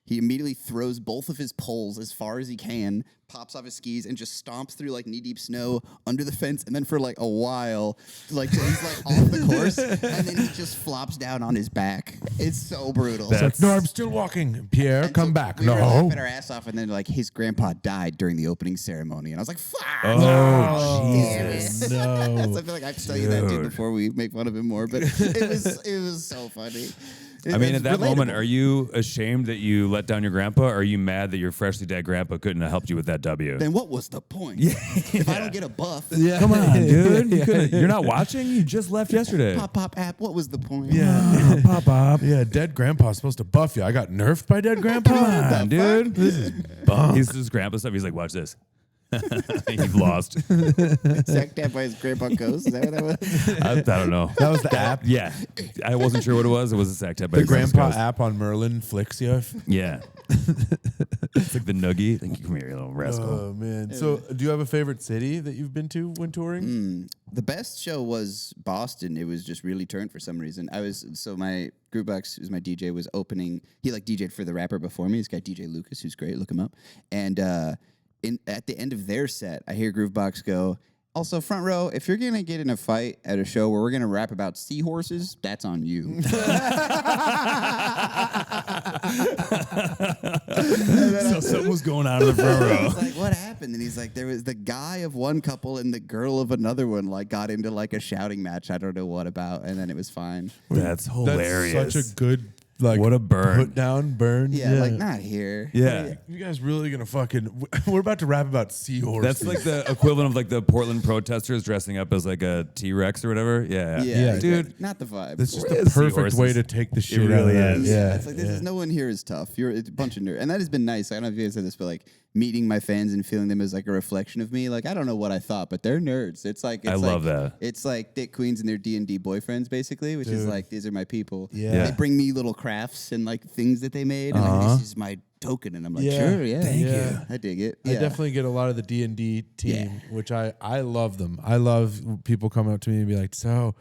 he immediately throws both of his poles as far as he can, pops off his skis, and just stomps through like knee deep snow under the fence, and then for like a while, like till he's like off the course, and then he just flops down on his back. It's so brutal. It's like, no, I'm still walking. Pierre, And come so back. We were No. laughing our ass off, and then like his grandpa died during the opening ceremony, and I was like, "Fuck!" Jesus. No. So I feel like I have to tell you that dude before we make fun of him more, but it was so funny. I mean, at that moment, are you ashamed that you let down your grandpa? Or are you mad that your freshly dead grandpa couldn't have helped you with that W? Then what was the point? If I don't get a buff, Come on, dude. You're not watching? You just left yesterday. pop app, what was the point? Yeah. Pop up. Yeah, dead grandpa's supposed to buff you. I got nerfed by dead grandpa. Come on, dude. This is bunk. He's just grandpa stuff. He's like, watch this. You've lost. Sacked out by his grandpa ghost. Is that what that was? I don't know. That was the app. Yeah. I wasn't sure what it was. It was a sack tap. The grandpa app on Merlin flicks you. Yeah. It's like the noogie. Thank you. Come here, you little rascal. Oh man! So, do you have a favorite city that you've been to when touring? The best show was Boston. It was just really turned for some reason. My Groovebox, who's my DJ, was opening. He like DJ'd for the rapper before me. This guy DJ Lucas, who's great. Look him up. And at the end of their set, I hear Groovebox go, also, front row, if you're going to get in a fight at a show where we're going to rap about seahorses, that's on you. So something was going on in the front I row. was like, what happened? And he's like, there was the guy of one couple and the girl of another one, like, got into, like, a shouting match. I don't know what about, and then it was fine. That's hilarious. That's such a good, like, What a burn. put down burn. Yeah, like, not here. Yeah. You guys really gonna fucking? We're about to rap about seahorses. That's like the equivalent of like the Portland protesters dressing up as like a T-Rex or whatever. Yeah. Yeah, Dude. not the vibe. That's just Where the is perfect seahorses? way to take the shit out really of that. is. Yeah, It's like this is no one here is tough. It's a bunch of nerds, and that has been nice. I don't know if you guys said this, but like meeting my fans and feeling them as like a reflection of me. Like I don't know what I thought, but they're nerds. I love that. It's like Dick Queens and their D&D boyfriends, basically, which is like these are my people. Yeah. They bring me little crafts and like things that they made, and like, this is my token, and I'm like, Yeah. sure, yeah, Thank you. I dig it. I definitely get a lot of the D&D team, which I love them. I love people come up to me and be like, so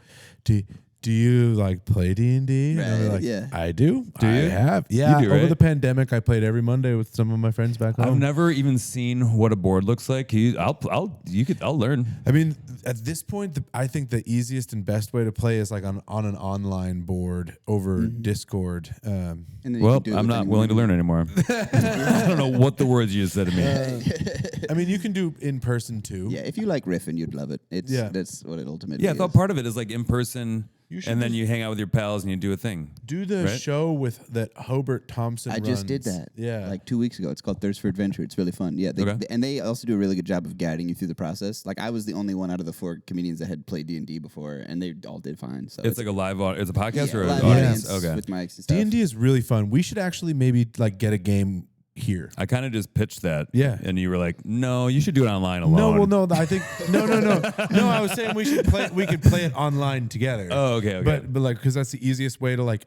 do you like play D&D? And I'll be Right, like, yeah. I do. Do I you? have. Yeah. You do, Over right? the pandemic, I played every Monday with some of my friends back home. I've never even seen what a board looks like. I'll learn. I mean, at this point, I think the easiest and best way to play is like on an online board over Discord. And then you Well, can do it I'm with not willing to anyone. learn anymore. I don't know what the words you just said to me. I mean, you can do in person too. Yeah, if you like riffing, you'd love it. That's what it ultimately Yeah, I is. thought part of it is like in person, should and then just- you hang out with your pals and you do a thing. Do the Right? show with that Hobart Thompson I just did runs. that. Yeah. like 2 weeks ago. It's called Thirst for Adventure. It's really fun. Yeah, Okay. and they also do a really good job of guiding you through the process. Like I was the only one out of the 4 comedians that had played D&D before, and they all did fine. So It's like a live, it's a podcast or an live audience? audience Okay. with mics and stuff. D&D is really fun. We should actually maybe like get a game here. I kind of just pitched that. Yeah. And you were like, no, you should do it online alone. No, well, no. I think no. No, I was saying we should play. We could play it online together. Oh, okay. But like because that's the easiest way to like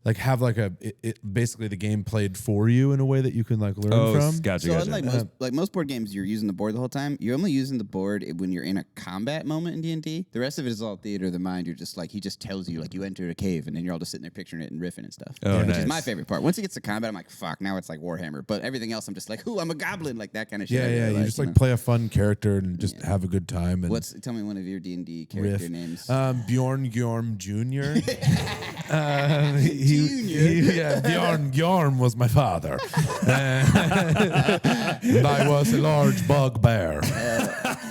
like have like basically the game played for you in a way that you can like learn from. Gotcha, So gotcha. unlike most board games, you're using the board the whole time. You're only using the board when you're in a combat moment in D&D. The rest of it is all theater of the mind. You're just like, he just tells you, like, you enter a cave, and then you're all just sitting there picturing it and riffing and stuff. Oh, Which nice. is my favorite part. Once it gets to combat, I'm like, fuck, now it's like Warhammer. But everything else, I'm just like, ooh, I'm a goblin, like that kind of shit. Yeah, I really you just like know. play a fun character and just have a good time. And Tell me one of your D&D character riff. names. Bjorn Gjorm Jr. Bjorn Gjorm was my father. And I was a large bugbear.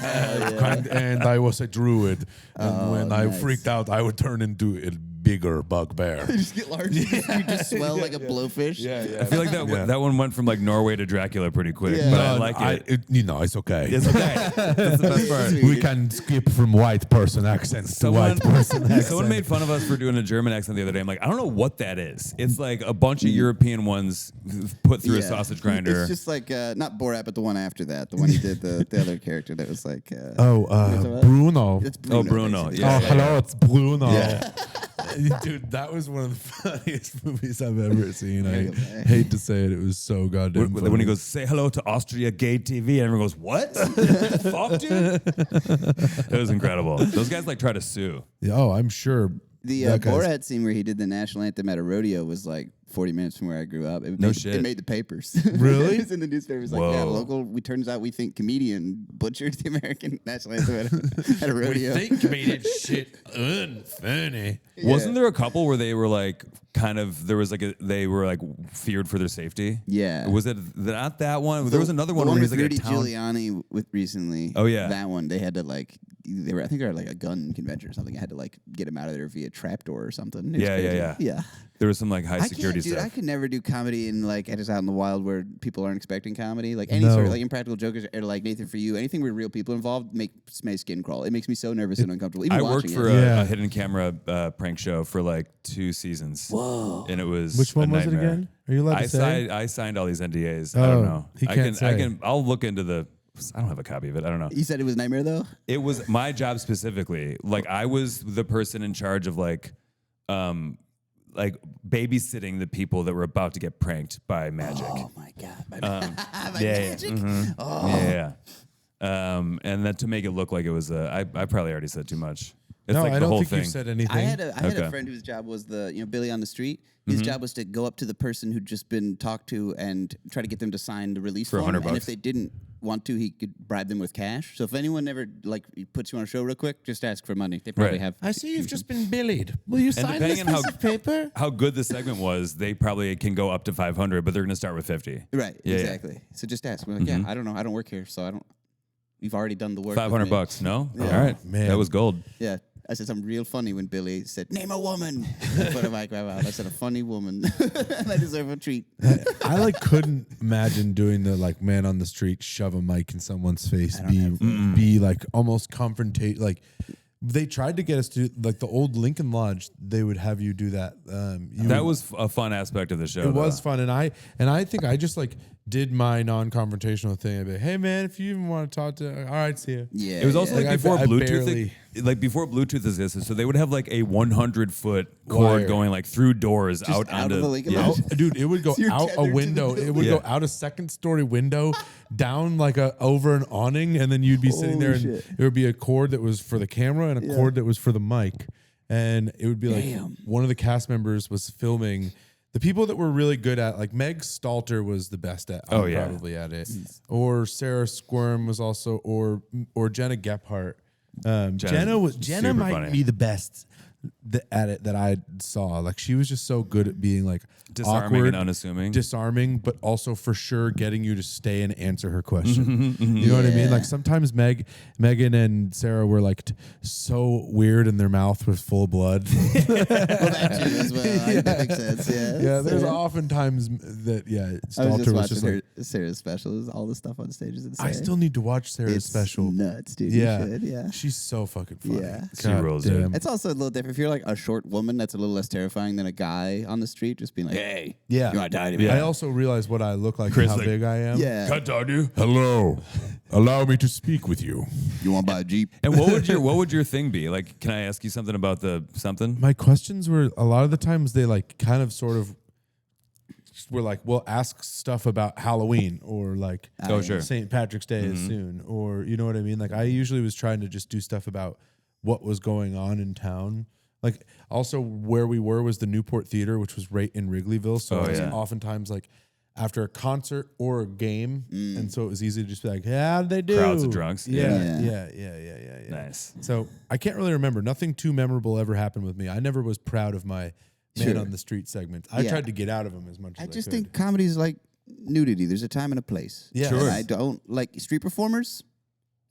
And I was a druid. And when I freaked out, I would turn into a bigger bugbear. You just get large. You just swell like a blowfish. I feel like that one went from like Norway to Dracula pretty quick, Yeah. but I like it. It's okay. It's okay. That's the best part. We can skip from white person accents to white person accents. Someone made fun of us for doing a German accent the other day. I'm like, I don't know what that is. It's like a bunch of European ones put through a sausage grinder. It's just like, not Borat, but the one after that. The one he did, the other character that was like... Bruno. It's Bruno. Bruno, basically. yeah. Hello, it's Bruno. Yeah. Dude, that was one of the funniest movies I've ever seen. I Okay. hate to say it, it was so goddamn funny. When he goes, say hello to Austria Gay TV, and everyone goes, what? Fuck, dude? It was incredible. Those guys like try to sue. Yeah, oh, I'm sure. The that guy's- Borat scene where he did the national anthem at a rodeo was like 40 minutes from where I grew up. Shit. It made the papers. Really? It was in the newspapers. Like, yeah, Whoa. local. Turns out we think comedian butchered the American national anthem at a rodeo. comedian shit unfunny. Wasn't there a couple where they were like they were like feared for their safety? Yeah. Was it not that one? There was another one the where he with was like Rudy a town. Giuliani with recently. Oh, yeah. That one they had to like. I think they were at like a gun convention or something. I had to like get him out of there via trapdoor or something. It was crazy. Yeah. There was some like high I security can't, dude. stuff. I could never do comedy in like just out in the wild where people aren't expecting comedy. Like any No. sort of like Impractical Jokers or like Nathan For You, anything with real people involved makes my skin crawl. It makes me so nervous and uncomfortable. Even I worked watching for it. a hidden camera prank show for like 2 seasons. Whoa. And it was Which one a was it nightmare. again? Are you allowed to say? I signed all these NDAs. I Oh, don't know. he can't say. I'll look into the. I don't have a copy of it. I don't know. You said it was Nightmare though? It was my job specifically. Like I was the person in charge of like babysitting the people that were about to get pranked by magic. Oh my god. My Yeah. magic. Oh. Yeah. And then to make it look like it was I probably already said too much. It's No, like I the don't whole think thing. you said anything. I had a Okay. friend whose job was Billy on the street. His job was to go up to the person who'd just been talked to and try to get them to sign the release For form. $100. And if they didn't want to, he could bribe them with cash. So if anyone ever like puts you on a show real quick, just ask for money. They probably Right. have. I see you've just been billied. Will you sign this depending on piece of paper? how good the segment was, they probably can go up to 500, but they're going to start with 50. Right, Yeah, yeah. exactly. So just ask. We're like, yeah, I don't know. I don't work here, so I don't. You've already done the work. with $500 me. bucks. No? Yeah. All right. Man. That was gold. Yeah. I said something real funny when Billy said, "Name a woman." But I'm like, wow, I said a funny woman. And I deserve a treat. I like couldn't imagine doing the like man on the street shove a mic in someone's face, be like almost confrontate. Like they tried to get us to like the old Lincoln Lodge. They would have you do that. That was a fun aspect of the show. It was though. fun, and I think I just like did my non-confrontational thing. I'd be like, hey man, if you even want to talk to, all right, see you. Yeah. It was also Like, like I before ba- I Bluetooth, barely- like before Bluetooth existed. So they would have like a 100-foot cord Wire. going like through doors Just out out onto of the Lincoln yeah. Lodge? Dude, it would go So you're out tethered a to the window. It building. would go Yeah. out a second-story window, down like over an awning, and then you'd be sitting there, and Holy shit. there would be a cord that was for the camera and a cord that was for the mic, and it would be like Damn. one of the cast members was filming. The people that were really good at, like Meg Stalter was the best at, Oh, yeah. probably at it, or Sarah Squirm was also, or Jenna Gephardt. Jenna might funny. be the best at it that I saw. Like she was just so good at being like Disarming awkward, and unassuming. disarming, but also for sure getting you to stay and answer her question. You know what I mean? Like sometimes Megan and Sarah were like so weird, and their mouth was full of blood. Well, that too as well. That makes sense. Yeah. Yeah, there's Sarah. oftentimes that. Yeah, I was Stalter just was watching just like. Sarah's specials. All the stuff on stage is insane. I still need to watch Sarah's It's special. nuts, dude. Yeah, You should, yeah. she's so fucking funny. Yeah. She rules, dude. damn. It's also a little different. If you're like a short woman, that's a little less terrifying than a guy on the street just being like, "Hey, Yeah, you want to die to me?" I also realize what I look like Chris, and how like, big I am. Yeah. Cut, Dardu. Hello, Allow me to speak with you. You want to buy a Jeep? And what would your thing be? Like, can I ask you something about the something? My questions were a lot of the times they like kind of sort of were like, we'll ask stuff about Halloween or like Oh, sure. St. Patrick's Day is soon, or you know what I mean? Like I usually was trying to just do stuff about what was going on in town. Like also where we were was the Newport Theater, which was right in Wrigleyville. So it was oftentimes like after a concert or a game. And so it was easy to just be like, how did they do? Crowds of drunks. Yeah. Nice. So I can't really remember. Nothing too memorable ever happened with me. I never was proud of my man on the street segment. I tried to get out of them as much as I just could. think comedy is like nudity. There's a time and a place. Yeah. And Sure. I don't like street performers.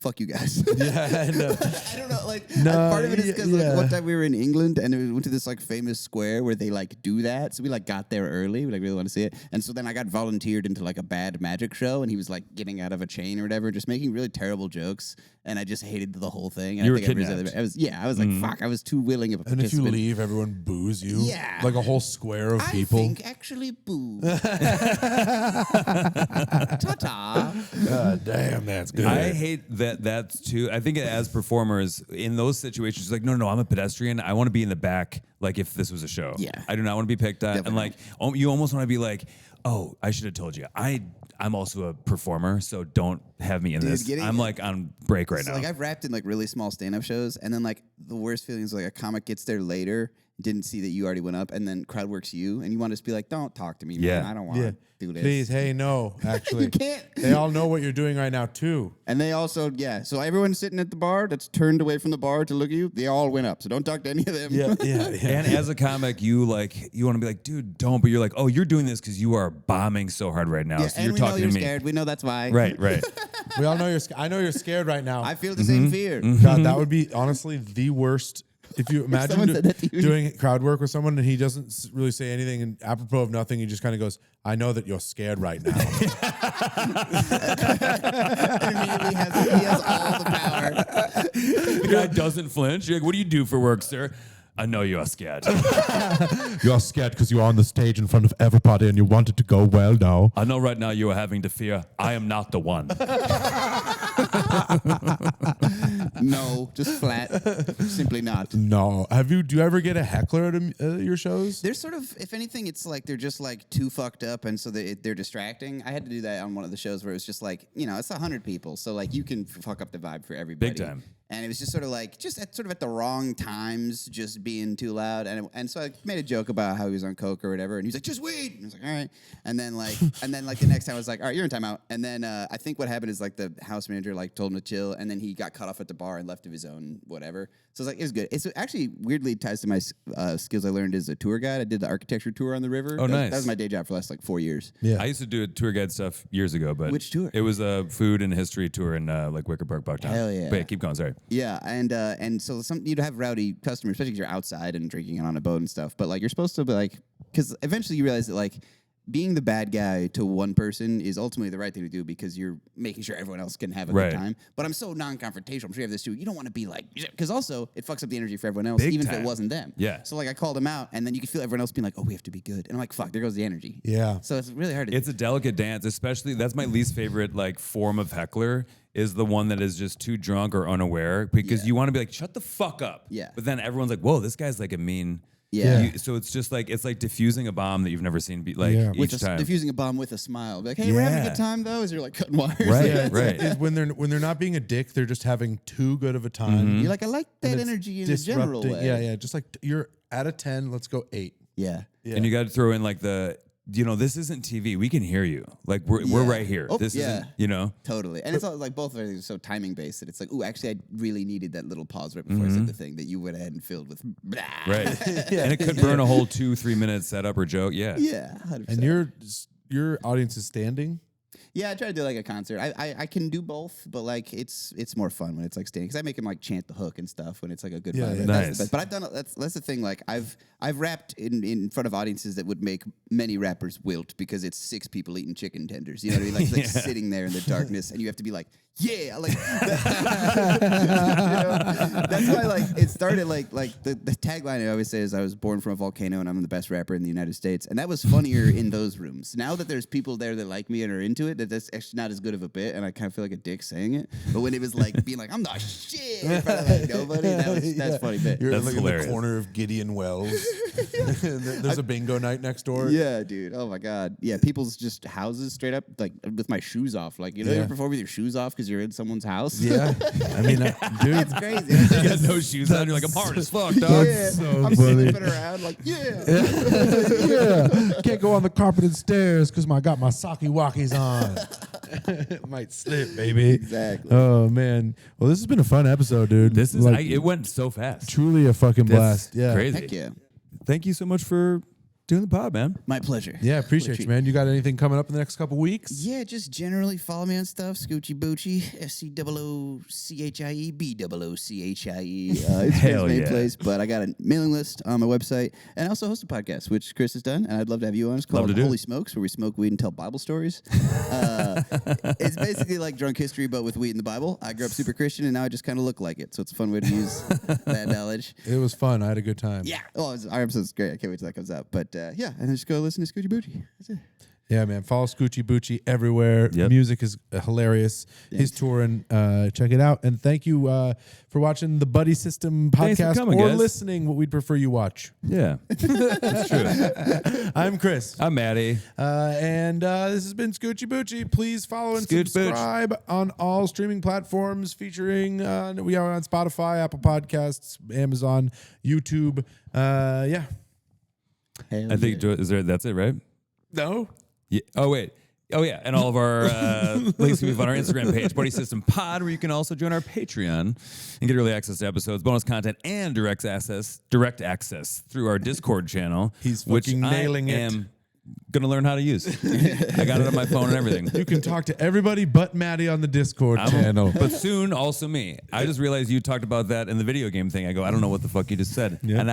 Fuck you guys. Yeah, I know. I don't know. Like No, part of it is because yeah. like one time we were in England and we went to this like famous square where they like do that. So we like got there early. We like really want to see it. And so then I got volunteered into like a bad magic show, and he was like getting out of a chain or whatever, just making really terrible jokes. And I just hated the whole thing. And You I were think I kidnapped. I was like, fuck. I was too willing of a And if you participant. leave, everyone boos you. Yeah. Like a whole square of I people. think actually boo. Ta-ta. God damn, that's good. I hate that's too. I think as performers in those situations, it's like, no, I'm a pedestrian. I want to be in the back. Like if this was a show, Yeah. I do not want to be picked at. Definitely. And like, you almost want to be like, oh, I should have told you. I'm also a performer, so don't have me in this. getting I'm it. like on break right So now. like I've rapped in like really small stand-up shows, and then like the worst feeling is like a comic gets there later, didn't see that you already went up, and then crowd works you, and you want to just be like, don't talk to me, man. Yeah. I don't want to do this. Please, hey, no, actually. You can't. They all know what you're doing right now, too. And they also, so everyone sitting at the bar that's turned away from the bar to look at you, they all went up. So don't talk to any of them. Yeah. And as a comic, you want to be like, dude, don't. But you're like, oh, you're doing this because you are bombing so hard right now. Yeah, so and you're we know talking you're to me. scared. We know that's why. Right. We all know I know you're scared right now. I feel the same fear. God, that would be honestly the worst. If you imagine someone said that to you. doing crowd work with someone and he doesn't really say anything, and apropos of nothing, he just kind of goes, I know that you're scared right now. Immediately he has all the power. The guy doesn't flinch. You're like, what do you do for work, sir? I know you are scared. You're scared because you're on the stage in front of everybody and you want it to go well now. I know right now you are having to fear. I am not the one. No, just flat. Simply not. No. Do you ever get a heckler at your shows? They're sort of, if anything, it's like they're just like too fucked up, and so they're distracting. I had to do that on one of the shows where it was just like, it's 100 people, so like you can fuck up the vibe for everybody. Big time. And it was just sort of like, at the wrong times, just being too loud. And so I made a joke about how he was on coke or whatever, and he's like, just weed. And I was like, all right. And then like the next time I was like, all right, you're in timeout. And then I think what happened is like the house manager like told him to chill, and then he got cut off at the bar and left of his own whatever. So it's like, it was good. It's actually weirdly ties to my skills I learned as a tour guide. I did the architecture tour on the river. Oh, nice. That was my day job for the last like 4 years. Yeah. I used to do tour guide stuff years ago, but Which tour? It was a food and history tour in like Wicker Park, Bucktown. Hell yeah. But keep going. Sorry. Yeah, and so you'd have rowdy customers, especially because you're outside and drinking and on a boat and stuff. But like you're supposed to be like, because eventually you realize that like being the bad guy to one person is ultimately the right thing to do because you're making sure everyone else can have a Right. good time. But I'm so non-confrontational. I'm sure you have this too. You don't want to be like, because also it fucks up the energy for everyone else, Big even if time. it wasn't them. Yeah. So like I called them out, and then you could feel everyone else being like, oh, we have to be good, and I'm like, fuck, there goes the energy. Yeah. So it's really hard to. It's a delicate dance, especially that's my least favorite like form of heckler is the one that is just too drunk or unaware because you want to be like, shut the fuck up. Yeah. But then everyone's like, whoa, this guy's like a mean. Yeah. So it's just like it's like diffusing a bomb that you've never seen be like Yeah. each time. diffusing a bomb with a smile. Be like, hey, we're having a Yeah. good time though. As you're like cutting wires. Right, Yeah, right. Is when they're not being a dick, they're just having too good of a time. You're like, I like that And it's energy in a general disrupting- way. Yeah. Just like you're out of 10, let's go 8. Yeah. And you got to throw in like this isn't TV. We can hear you. Like we're right here. Oh, this yeah. isn't, Totally. And it's all like both of it is so timing based that it's like, ooh, actually I really needed that little pause right before I said the thing that you went ahead and filled with blah. right. And it could burn a whole 2-3 minute setup or joke. Yeah. Yeah. 100%. And your audience is standing. Yeah, I try to do like a concert. I can do both, but like it's more fun when it's like standing because I make him like chant the hook and stuff when it's like a good Yeah, vibe. yeah. That's the Nice. best. But I've done that's the thing. Like I've rapped in front of audiences that would make many rappers wilt because it's 6 people eating chicken tenders. You know what I mean? Like, like sitting there in the darkness, and you have to be like, yeah, like that's why like it started like the tagline I always say is I was born from a volcano and I'm the best rapper in the United States, and that was funnier in those rooms. Now that there's people there that like me and are into it, that's actually not as good of a bit, and I kind of feel like a dick saying it. But when it was like being like I'm the shit in front of like nobody, that's funny bit. You're That's like hilarious. in the corner of Gideon Wells. There's a bingo night next door. Yeah, dude. Oh my god. Yeah, people's just houses straight up like with my shoes off. Like you know, you perform with your shoes off because you're in someone's house. Yeah, I mean, dude, That's crazy. You got no shoes on. You're like, I'm hard as fuck, dog. Yeah, so I'm funny. sniffing around like, yeah. yeah, can't go on the carpeted stairs because I got my socky walkies on. Might slip, baby. Exactly. Oh man. Well, this has been a fun episode, dude. This is like, it went so fast. truly a fucking That's blast. Yeah, crazy. Heck yeah. Thank you so much for doing the pod, man. My pleasure. Yeah, appreciate you, man. You got anything coming up in the next couple weeks? Yeah, just generally follow me on stuff. Scoochie Boochie, SCOOCHIE, BOOCHIE. It's Hell his main yeah. place, but I got a mailing list on my website, and I also host a podcast, which Chris has done, and I'd love to have you on. It's called to do Holy it. Smokes, where we smoke weed and tell Bible stories. It's basically like drunk history, but with weed in the Bible. I grew up super Christian, and now I just kind of look like it, so it's a fun way to use that knowledge. It was fun. I had a good time. Yeah. Oh, our episode's great. I can't wait till that comes out. But yeah, and then just go listen to Scoochie Boochie. That's it. Yeah, man. Follow Scoochie Boochie everywhere. Yep. Music is hilarious. He's touring. Check it out. And thank you for watching the Buddy System Thanks for podcast coming, or guys. listening. What we'd prefer you watch. Yeah, that's true. I'm Chris. I'm Matty. And this has been Scoochie Boochie. Please follow and Scooch Booch. subscribe on all streaming platforms featuring, we are on Spotify, Apple Podcasts, Amazon, YouTube. Yeah. Hell I think that's it, right? No? Yeah. Oh wait. Oh yeah, and all of our links can be found on our Instagram page, Buddy System Pod, where you can also join our Patreon and get early access to episodes, bonus content, and direct access through our Discord channel. He's which fucking nailing I it. am gonna learn how to use. I got it on my phone and everything. You can talk to everybody but Maddie on the Discord channel. But soon, also me. I just realized you talked about that in the video game thing. I go, I don't know what the fuck you just said, Yep. and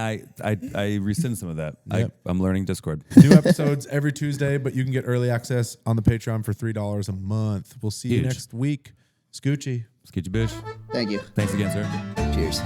I rescind some of that. Yep. I'm learning Discord. New episodes every Tuesday, but you can get early access on the Patreon for $3 a month. We'll see you Huge. next week. Scoochie. Scoochie Booch. Thank you. Thanks again, sir. Cheers.